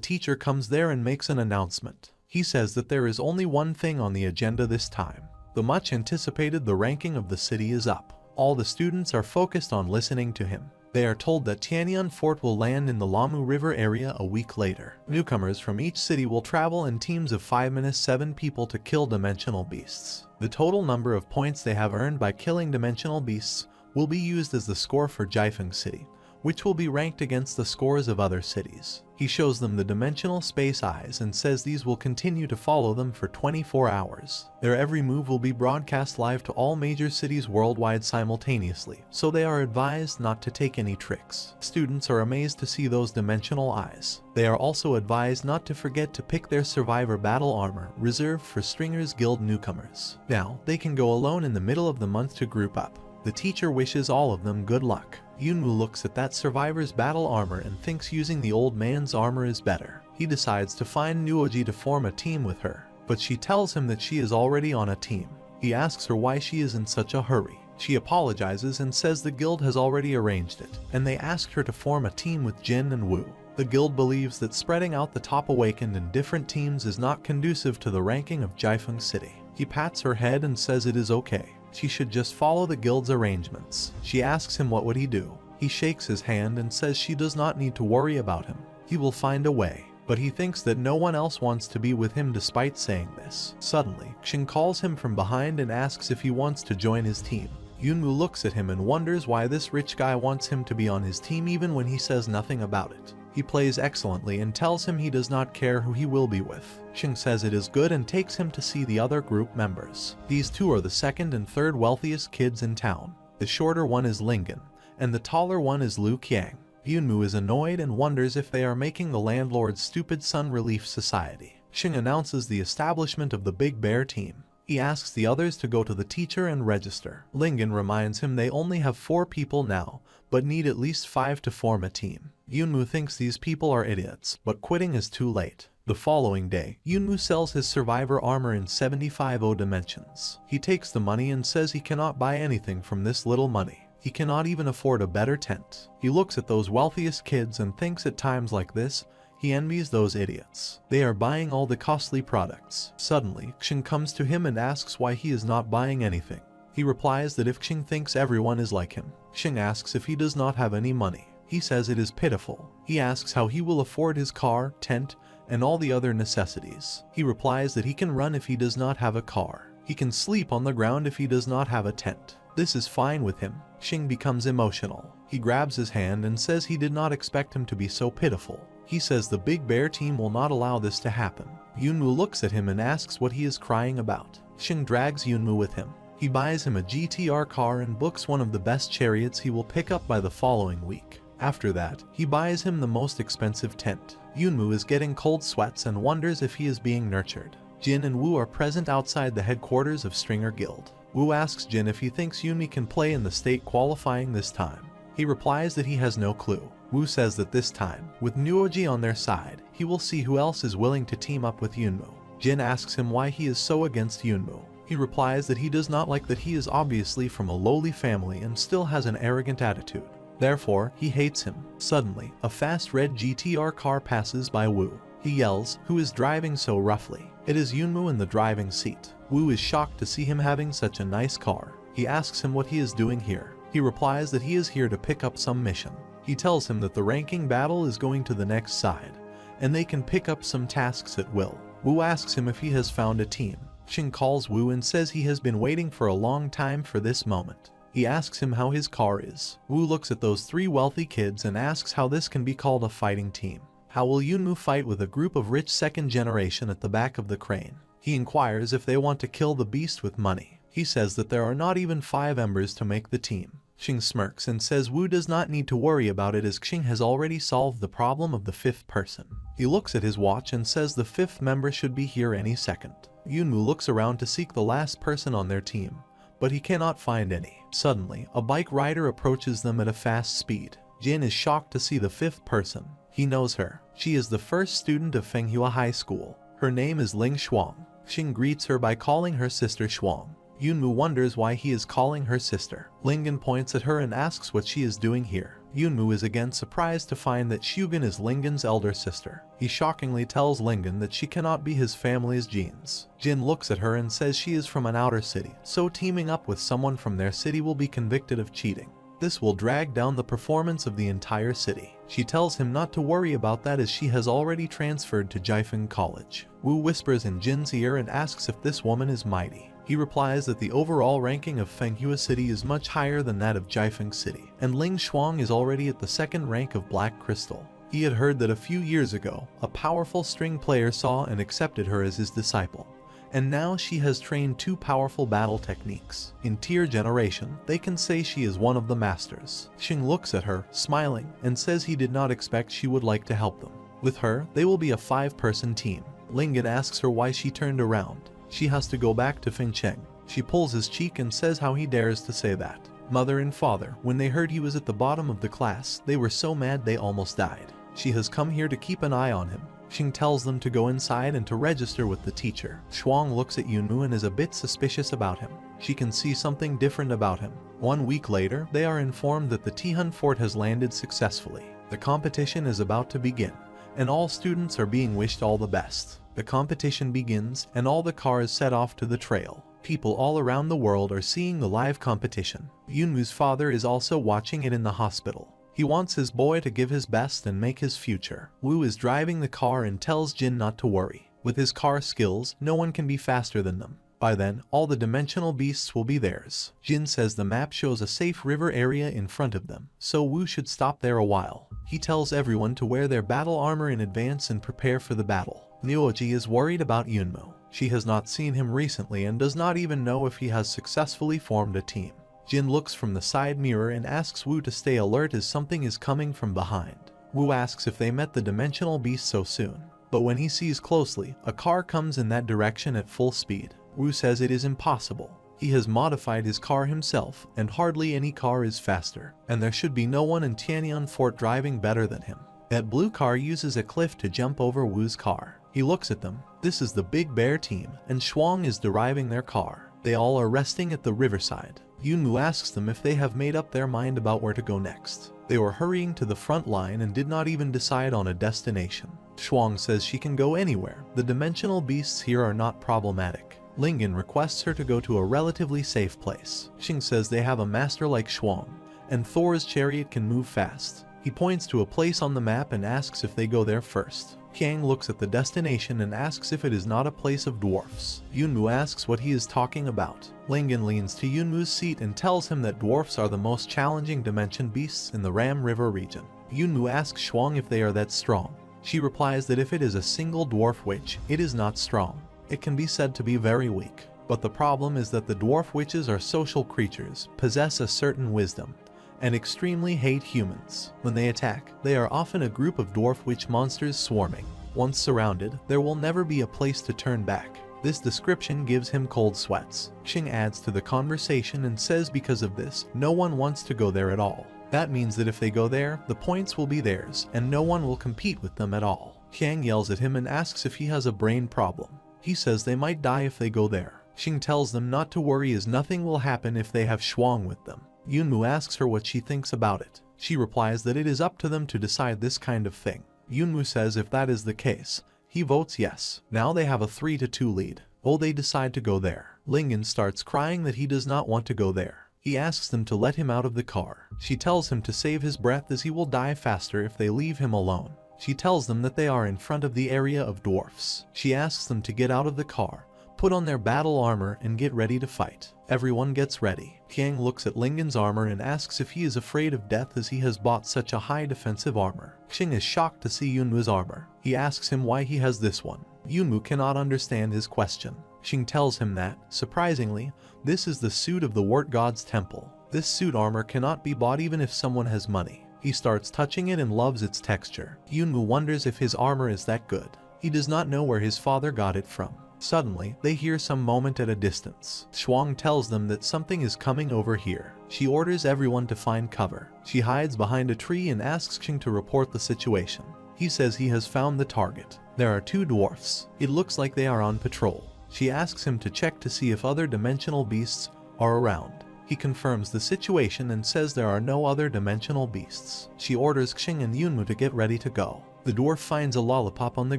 teacher comes there and makes an announcement. He says that there is only one thing on the agenda this time. The much anticipated the ranking of the city is up. All the students are focused on listening to him. They are told that Tianyang Fort will land in the Lamu River area a week later. Newcomers from each city will travel in teams of 5-7 people to kill dimensional beasts. The total number of points they have earned by killing dimensional beasts will be used as the score for Jiefeng City, which will be ranked against the scores of other cities. He shows them the dimensional space eyes and says these will continue to follow them for 24 hours. Their every move will be broadcast live to all major cities worldwide simultaneously, so they are advised not to take any tricks. Students are amazed to see those dimensional eyes. They are also advised not to forget to pick their survivor battle armor, reserved for Stringers Guild newcomers. Now, they can go alone in the middle of the month to group up. The teacher wishes all of them good luck. Yunmu looks at that survivor's battle armor and thinks using the old man's armor is better. He decides to find Nuoji to form a team with her, but she tells him that she is already on a team. He asks her why she is in such a hurry. She apologizes and says the guild has already arranged it, and they ask her to form a team with Jin and Wu. The guild believes that spreading out the top awakened in different teams is not conducive to the ranking of Jiefeng City. He pats her head and says it is okay. She should just follow the guild's arrangements. She asks him what would he do. He shakes his hand and says she does not need to worry about him. He will find a way. But he thinks that no one else wants to be with him despite saying this. Suddenly, Xing calls him from behind and asks if he wants to join his team. Yunmu looks at him and wonders why this rich guy wants him to be on his team even when he says nothing about it. He plays excellently and tells him he does not care who he will be with. Xing says it is good and takes him to see the other group members. These two are the second and third wealthiest kids in town. The shorter one is Lingen, and the taller one is Lu Qiang. Yunmu is annoyed and wonders if they are making the landlord's stupid son relief society. Xing announces the establishment of the Big Bear team. He asks the others to go to the teacher and register. Lingen reminds him they only have 4 people now, but need at least 5 to form a team. Yunmu thinks these people are idiots, but quitting is too late. The following day, Yunmu sells his survivor armor in 75 dimensions. He takes the money and says he cannot buy anything from this little money. He cannot even afford a better tent. He looks at those wealthiest kids and thinks at times like this, he envies those idiots. They are buying all the costly products. Suddenly, Xing comes to him and asks why he is not buying anything. He replies that if Xing thinks everyone is like him. Xing asks if he does not have any money. He says it is pitiful. He asks how he will afford his car, tent, and all the other necessities. He replies that he can run if he does not have a car. He can sleep on the ground if he does not have a tent. This is fine with him. Xing becomes emotional. He grabs his hand and says he did not expect him to be so pitiful. He says the Big Bear team will not allow this to happen. Yunmu looks at him and asks what he is crying about. Xing drags Yunmu with him. He buys him a GTR car and books one of the best chariots he will pick up by the following week. After that, he buys him the most expensive tent. Yunmu is getting cold sweats and wonders if he is being nurtured. Jin and Wu are present outside the headquarters of Stringer Guild. Wu asks Jin if he thinks Yumi can play in the state qualifying this time. He replies that he has no clue. Wu says that this time, with Nuoji on their side, he will see who else is willing to team up with Yunmu. Jin asks him why he is so against Yunmu. He replies that he does not like that he is obviously from a lowly family and still has an arrogant attitude. Therefore, he hates him. Suddenly, a fast red GTR car passes by Wu. He yells, "Who is driving so roughly?" It is Yunmu in the driving seat. Wu is shocked to see him having such a nice car. He asks him what he is doing here. He replies that he is here to pick up some mission. He tells him that the ranking battle is going to the next side, and they can pick up some tasks at will. Wu asks him if he has found a team. Xing calls Wu and says he has been waiting for a long time for this moment. He asks him how his car is. Wu looks at those 3 wealthy kids and asks how this can be called a fighting team. How will Yunmu fight with a group of rich second generation at the back of the crane? He inquires if they want to kill the beast with money. He says that there are not even 5 embers to make the team. Xing smirks and says Wu does not need to worry about it as Xing has already solved the problem of the 5th person. He looks at his watch and says the 5th member should be here any second. Yunmu looks around to seek the last person on their team, but he cannot find any. Suddenly, a bike rider approaches them at a fast speed. Jin is shocked to see the 5th person. He knows her. She is the first student of Fenghua High School. Her name is Ling Shuang. Xing greets her by calling her sister Shuang. Yunmu wonders why he is calling her sister. Lingen points at her and asks what she is doing here. Yunmu is again surprised to find that Shugen is Lingen's elder sister. He shockingly tells Lingen that she cannot be his family's genes. Jin looks at her and says she is from an outer city, so teaming up with someone from their city will be convicted of cheating. This will drag down the performance of the entire city. She tells him not to worry about that as she has already transferred to Jifen College. Wu whispers in Jin's ear and asks if this woman is mighty. He replies that the overall ranking of Fenghua City is much higher than that of Jifen City, and Ling Shuang is already at the second rank of Black Crystal. He had heard that a few years ago, a powerful string player saw and accepted her as his disciple. And now she has trained 2 powerful battle techniques. In tier generation, they can say she is one of the masters. Xing looks at her, smiling, and says he did not expect she would like to help them. With her, they will be a 5-person team. Lingen asks her why she turned around. She has to go back to Fengcheng. She pulls his cheek and says how he dares to say that. Mother and father, when they heard he was at the bottom of the class, they were so mad they almost died. She has come here to keep an eye on him. Xing tells them to go inside and to register with the teacher. Shuang looks at Yunmu and is a bit suspicious about him. She can see something different about him. 1 week later, they are informed that the Tihan fort has landed successfully. The competition is about to begin, and all students are being wished all the best. The competition begins, and all the cars set off to the trail. People all around the world are seeing the live competition. Yunmu's father is also watching it in the hospital. He wants his boy to give his best and make his future. Wu is driving the car and tells Jin not to worry. With his car skills, no one can be faster than them. By then, all the dimensional beasts will be theirs. Jin says the map shows a safe river area in front of them, so Wu should stop there a while. He tells everyone to wear their battle armor in advance and prepare for the battle. Nyoji is worried about Yunmu. She has not seen him recently and does not even know if he has successfully formed a team. Jin looks from the side mirror and asks Wu to stay alert as something is coming from behind. Wu asks if they met the dimensional beast so soon, but when he sees closely, a car comes in that direction at full speed. Wu says it is impossible. He has modified his car himself, and hardly any car is faster, and there should be no one in Tianyang Fort driving better than him. That blue car uses a cliff to jump over Wu's car. He looks at them. This is the Big Bear team, and Shuang is deriving their car. They all are resting at the riverside. Yunmu asks them if they have made up their mind about where to go next. They were hurrying to the front line and did not even decide on a destination. Shuang says she can go anywhere. The dimensional beasts here are not problematic. Lingen requests her to go to a relatively safe place. Xing says they have a master like Shuang, and Thor's chariot can move fast. He points to a place on the map and asks if they go there first. Qiang looks at the destination and asks if it is not a place of dwarfs. Yunmu asks what he is talking about. Lingen leans to Yunmu's seat and tells him that dwarfs are the most challenging dimension beasts in the Ram River region. Yunmu asks Shuang if they are that strong. She replies that if it is a single dwarf witch, it is not strong. It can be said to be very weak. But the problem is that the dwarf witches are social creatures, possess a certain wisdom, and extremely hate humans. When they attack, they are often a group of dwarf witch monsters swarming. Once surrounded, there will never be a place to turn back. This description gives him cold sweats. Xing adds to the conversation and says because of this, no one wants to go there at all. That means that if they go there, the points will be theirs, and no one will compete with them at all. Qiang yells at him and asks if he has a brain problem. He says they might die if they go there. Xing tells them not to worry as nothing will happen if they have Shuang with them. Yunmu asks her what she thinks about it. She replies that it is up to them to decide this kind of thing. Yunmu says if that is the case, he votes yes. Now they have a 3-2 lead. They decide to go there. Lingen starts crying that he does not want to go there. He asks them to let him out of the car. She tells him to save his breath as he will die faster if they leave him alone. She tells them that they are in front of the area of dwarfs. She asks them to get out of the car, put on their battle armor, and get ready to fight. Everyone gets ready. Qiang looks at Lingen's armor and asks if he is afraid of death as he has bought such a high defensive armor. Xing is shocked to see Yunmu's armor. He asks him why he has this one. Yunmu cannot understand his question. Xing tells him that, surprisingly, this is the suit of the Wart God's temple. This suit armor cannot be bought even if someone has money. He starts touching it and loves its texture. Yunmu wonders if his armor is that good. He does not know where his father got it from. Suddenly, they hear some movement at a distance. Shuang tells them that something is coming over here. She orders everyone to find cover. She hides behind a tree and asks Xing to report the situation. He says he has found the target. There are 2 dwarfs. It looks like they are on patrol. She asks him to check to see if other dimensional beasts are around. He confirms the situation and says there are no other dimensional beasts. She orders Xing and Yunmu to get ready to go. The dwarf finds a lollipop on the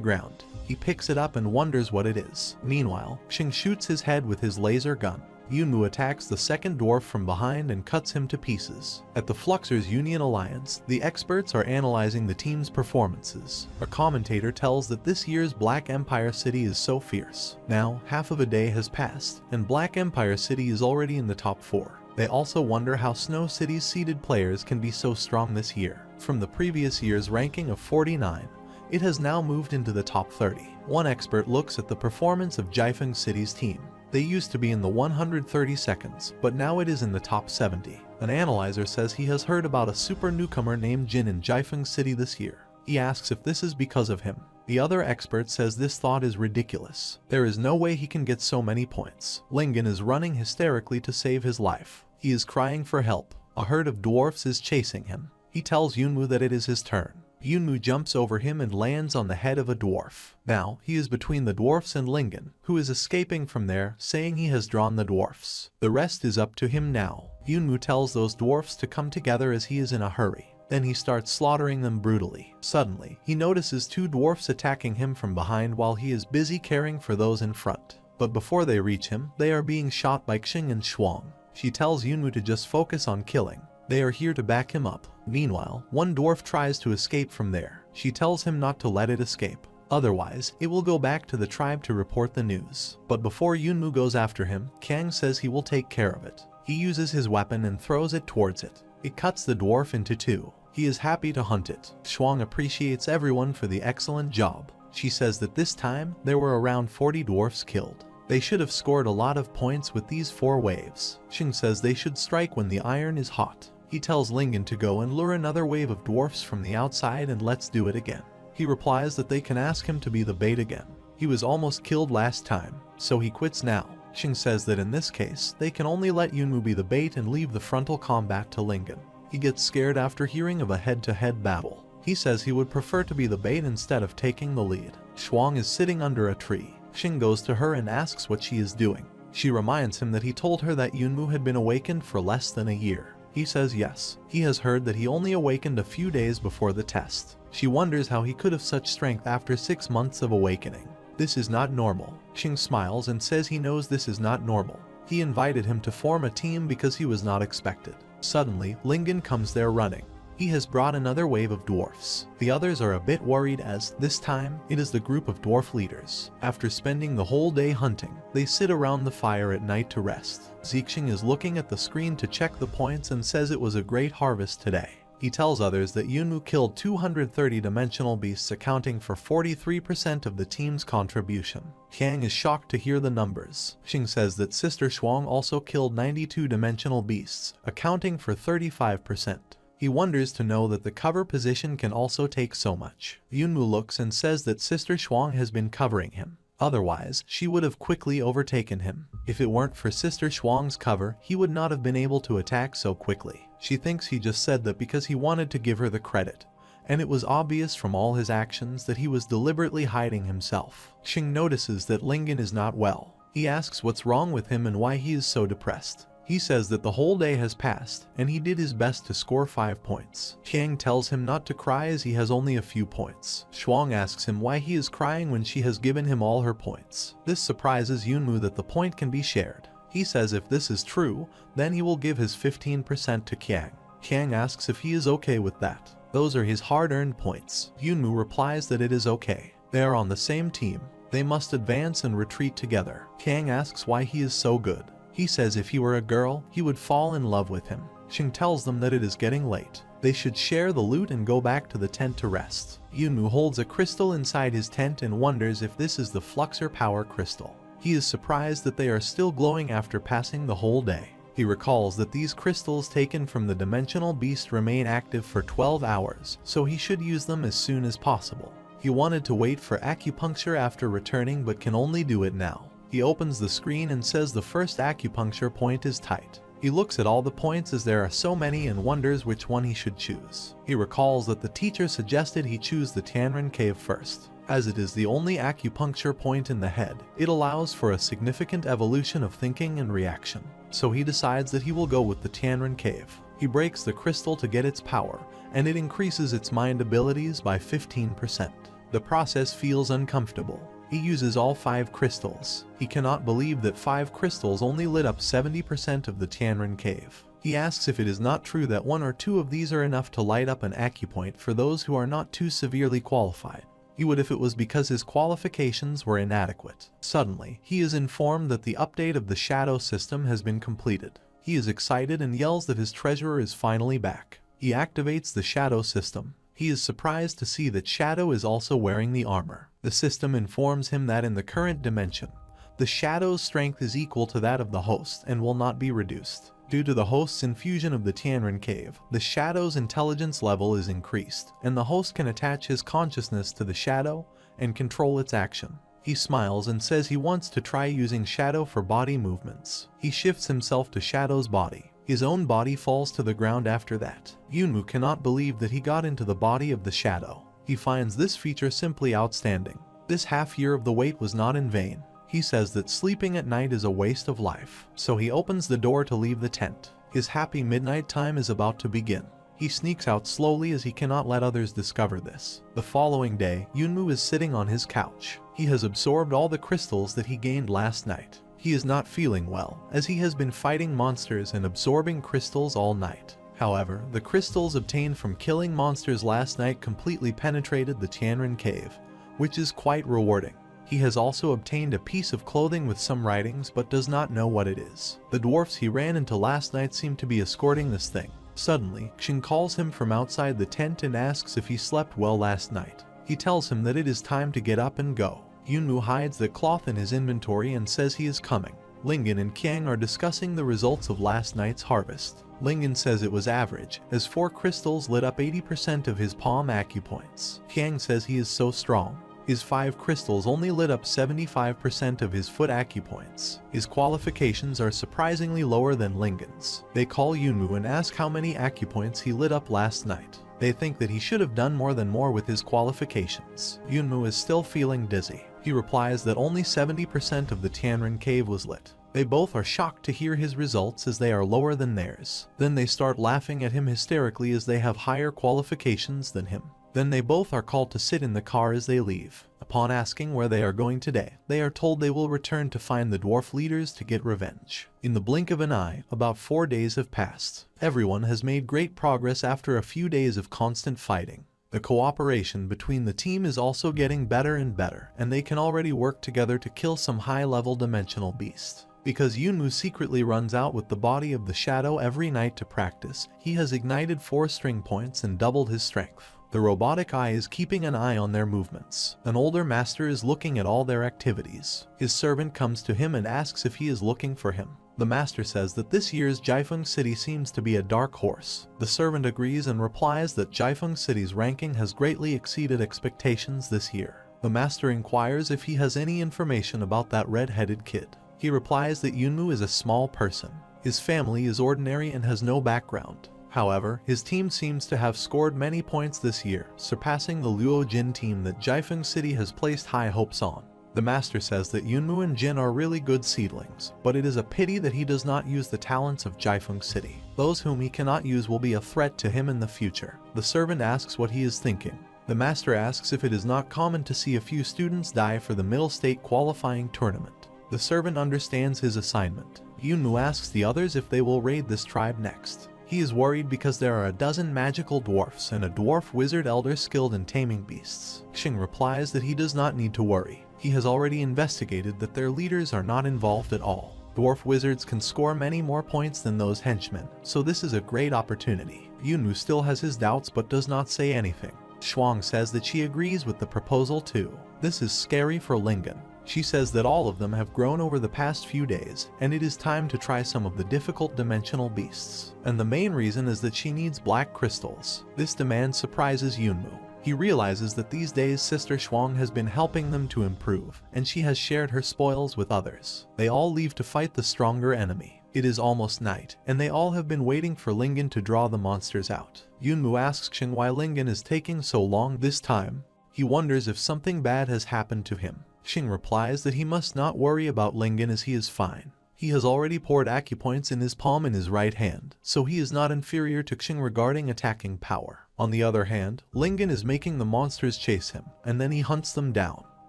ground. He picks it up and wonders what it is. Meanwhile, Xing shoots his head with his laser gun. Yunmu attacks the second dwarf from behind and cuts him to pieces. At the Fluxers Union Alliance, the experts are analyzing the team's performances. A commentator tells that this year's Black Empire City is so fierce. Now, half of a day has passed, and Black Empire City is already in the top 4. They also wonder how Snow City's seeded players can be so strong this year. From the previous year's ranking of 49, it has now moved into the top 30. One expert looks at the performance of Jiefeng City's team. They used to be in the 132nds, but now it is in the top 70. An analyzer says he has heard about a super newcomer named Jin in Jiefeng City this year. He asks if this is because of him. The other expert says this thought is ridiculous. There is no way he can get so many points. Lingen is running hysterically to save his life. He is crying for help. A herd of dwarfs is chasing him. He tells Yunmu that it is his turn. Yunmu jumps over him and lands on the head of a dwarf. Now, he is between the dwarfs and Lingen, who is escaping from there, saying he has drawn the dwarfs. The rest is up to him now. Yunmu tells those dwarfs to come together as he is in a hurry. Then he starts slaughtering them brutally. Suddenly, he notices 2 dwarfs attacking him from behind while he is busy caring for those in front. But before they reach him, they are being shot by Xing and Shuang. She tells Yunmu to just focus on killing. They are here to back him up. Meanwhile, one dwarf tries to escape from there. She tells him not to let it escape. Otherwise, it will go back to the tribe to report the news. But before Yunmu goes after him, Kang says he will take care of it. He uses his weapon and throws it towards it. It cuts the dwarf into 2. He is happy to hunt it. Shuang appreciates everyone for the excellent job. She says that this time, there were around 40 dwarfs killed. They should have scored a lot of points with these 4 waves. Xing says they should strike when the iron is hot. He tells Lingen to go and lure another wave of dwarfs from the outside and let's do it again. He replies that they can ask him to be the bait again. He was almost killed last time, so he quits now. Xing says that in this case, they can only let Yunmu be the bait and leave the frontal combat to Lingen. He gets scared after hearing of a head-to-head battle. He says he would prefer to be the bait instead of taking the lead. Shuang is sitting under a tree. Xing goes to her and asks what she is doing. She reminds him that he told her that Yunmu had been awakened for less than a year. He says yes. He has heard that he only awakened a few days before the test. She wonders how he could have such strength after 6 months of awakening. This is not normal. Xing smiles and says he knows this is not normal. He invited him to form a team because he was not expected. Suddenly, Lingen comes there running. He has brought another wave of dwarfs. The others are a bit worried as, this time, it is the group of dwarf leaders. After spending the whole day hunting, they sit around the fire at night to rest. Zixing is looking at the screen to check the points and says it was a great harvest today. He tells others that Yunmu killed 230 dimensional beasts, accounting for 43% of the team's contribution. Kang is shocked to hear the numbers. Xing says that Sister Shuang also killed 92 dimensional beasts, accounting for 35%. He wonders to know that the cover position can also take so much. Yunmu looks and says that Sister Shuang has been covering him. Otherwise, she would have quickly overtaken him. If it weren't for Sister Shuang's cover, he would not have been able to attack so quickly. She thinks he just said that because he wanted to give her the credit, and it was obvious from all his actions that he was deliberately hiding himself. Xing notices that Lingen is not well. He asks what's wrong with him and why he is so depressed. He says that the whole day has passed, and he did his best to score 5 points. Qiang tells him not to cry as he has only a few points. Shuang asks him why he is crying when she has given him all her points. This surprises Yunmu that the point can be shared. He says if this is true, then he will give his 15% to Qiang. Qiang asks if he is okay with that. Those are his hard-earned points. Yunmu replies that it is okay. They are on the same team. They must advance and retreat together. Qiang asks why he is so good. He says if he were a girl, he would fall in love with him. Xing tells them that it is getting late. They should share the loot and go back to the tent to rest. Yunmu holds a crystal inside his tent and wonders if this is the Fluxer Power Crystal. He is surprised that they are still glowing after passing the whole day. He recalls that these crystals taken from the dimensional beast remain active for 12 hours, so he should use them as soon as possible. He wanted to wait for acupuncture after returning but can only do it now. He opens the screen and says the first acupuncture point is tight. He looks at all the points as there are so many and wonders which one he should choose. He recalls that the teacher suggested he choose the Tianren cave first. As it is the only acupuncture point in the head, it allows for a significant evolution of thinking and reaction. So he decides that he will go with the Tianren cave. He breaks the crystal to get its power, and it increases its mind abilities by 15%. The process feels uncomfortable. He uses all 5 crystals. He cannot believe that 5 crystals only lit up 70% of the Tianren cave. He asks if it is not true that 1 or 2 of these are enough to light up an acupoint for those who are not too severely qualified. He would if it was because his qualifications were inadequate. Suddenly, he is informed that the update of the shadow system has been completed. He is excited and yells that his treasurer is finally back. He activates the shadow system. He is surprised to see that Shadow is also wearing the armor. The system informs him that in the current dimension, the Shadow's strength is equal to that of the host and will not be reduced. Due to the host's infusion of the Tianren cave, the Shadow's intelligence level is increased, and the host can attach his consciousness to the Shadow and control its action. He smiles and says he wants to try using Shadow for body movements. He shifts himself to Shadow's body. His own body falls to the ground after that. Yunmu cannot believe that he got into the body of the Shadow. He finds this feature simply outstanding. This half year of the wait was not in vain. He says that sleeping at night is a waste of life, so he opens the door to leave the tent. His happy midnight time is about to begin. He sneaks out slowly as he cannot let others discover this. The following day, Yunmu is sitting on his couch. He has absorbed all the crystals that he gained last night. He is not feeling well, as he has been fighting monsters and absorbing crystals all night. However, the crystals obtained from killing monsters last night completely penetrated the Tianren cave, which is quite rewarding. He has also obtained a piece of clothing with some writings but does not know what it is. The dwarfs he ran into last night seem to be escorting this thing. Suddenly, Xing calls him from outside the tent and asks if he slept well last night. He tells him that it is time to get up and go. Yunmu hides the cloth in his inventory and says he is coming. Lingen and Qiang are discussing the results of last night's harvest. Lingen says it was average, as 4 crystals lit up 80% of his palm acupoints. Qiang says he is so strong. His 5 crystals only lit up 75% of his foot acupoints. His qualifications are surprisingly lower than Lingen's. They call Yunmu and ask how many acupoints he lit up last night. They think that he should have done more with his qualifications. Yunmu is still feeling dizzy. He replies that only 70% of the Tianren cave was lit. They both are shocked to hear his results as they are lower than theirs. Then they start laughing at him hysterically as they have higher qualifications than him. Then they both are called to sit in the car as they leave. Upon asking where they are going today, they are told they will return to find the dwarf leaders to get revenge. In the blink of an eye, about 4 days have passed. Everyone has made great progress after a few days of constant fighting. The cooperation between the team is also getting better and better, and they can already work together to kill some high-level dimensional beasts. Because Yunmu secretly runs out with the body of the Shadow every night to practice, he has ignited 4 string points and doubled his strength. The robotic eye is keeping an eye on their movements. An older master is looking at all their activities. His servant comes to him and asks if he is looking for him. The master says that this year's Jiefeng City seems to be a dark horse. The servant agrees and replies that Jiefeng City's ranking has greatly exceeded expectations this year. The master inquires if he has any information about that red-headed kid. He replies that Yunmu is a small person. His family is ordinary and has no background. However, his team seems to have scored many points this year, surpassing the Luo Jin team that Jiefeng City has placed high hopes on. The master says that Yunmu and Jin are really good seedlings, but it is a pity that he does not use the talents of Jiefeng City. Those whom he cannot use will be a threat to him in the future. The servant asks what he is thinking. The master asks if it is not common to see a few students die for the middle state qualifying tournament. The servant understands his assignment. Yunmu asks the others if they will raid this tribe next. He is worried because there are a dozen magical dwarfs and a dwarf wizard elder skilled in taming beasts. Xing replies that he does not need to worry. He has already investigated that their leaders are not involved at all. Dwarf wizards can score many more points than those henchmen, so this is a great opportunity. Yunmu still has his doubts but does not say anything. Shuang says that she agrees with the proposal too. This is scary for Lingen. She says that all of them have grown over the past few days, and it is time to try some of the difficult dimensional beasts. And the main reason is that she needs black crystals. This demand surprises Yunmu. He realizes that these days Sister Shuang has been helping them to improve, and she has shared her spoils with others. They all leave to fight the stronger enemy. It is almost night, and they all have been waiting for Lingen to draw the monsters out. Yunmu asks Xing why Lingen is taking so long this time. He wonders if something bad has happened to him. Xing replies that he must not worry about Lingen as he is fine. He has already poured acupoints in his palm in his right hand, so he is not inferior to Xing regarding attacking power. On the other hand, Lingen is making the monsters chase him, and then he hunts them down.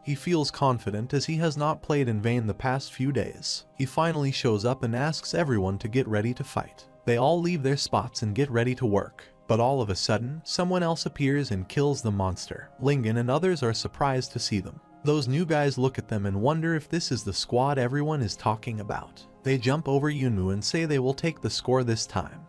He feels confident as he has not played in vain the past few days. He finally shows up and asks everyone to get ready to fight. They all leave their spots and get ready to work. But all of a sudden, someone else appears and kills the monster. Lingen and others are surprised to see them. Those new guys look at them and wonder if this is the squad everyone is talking about. They jump over Yunmu and say they will take the score this time.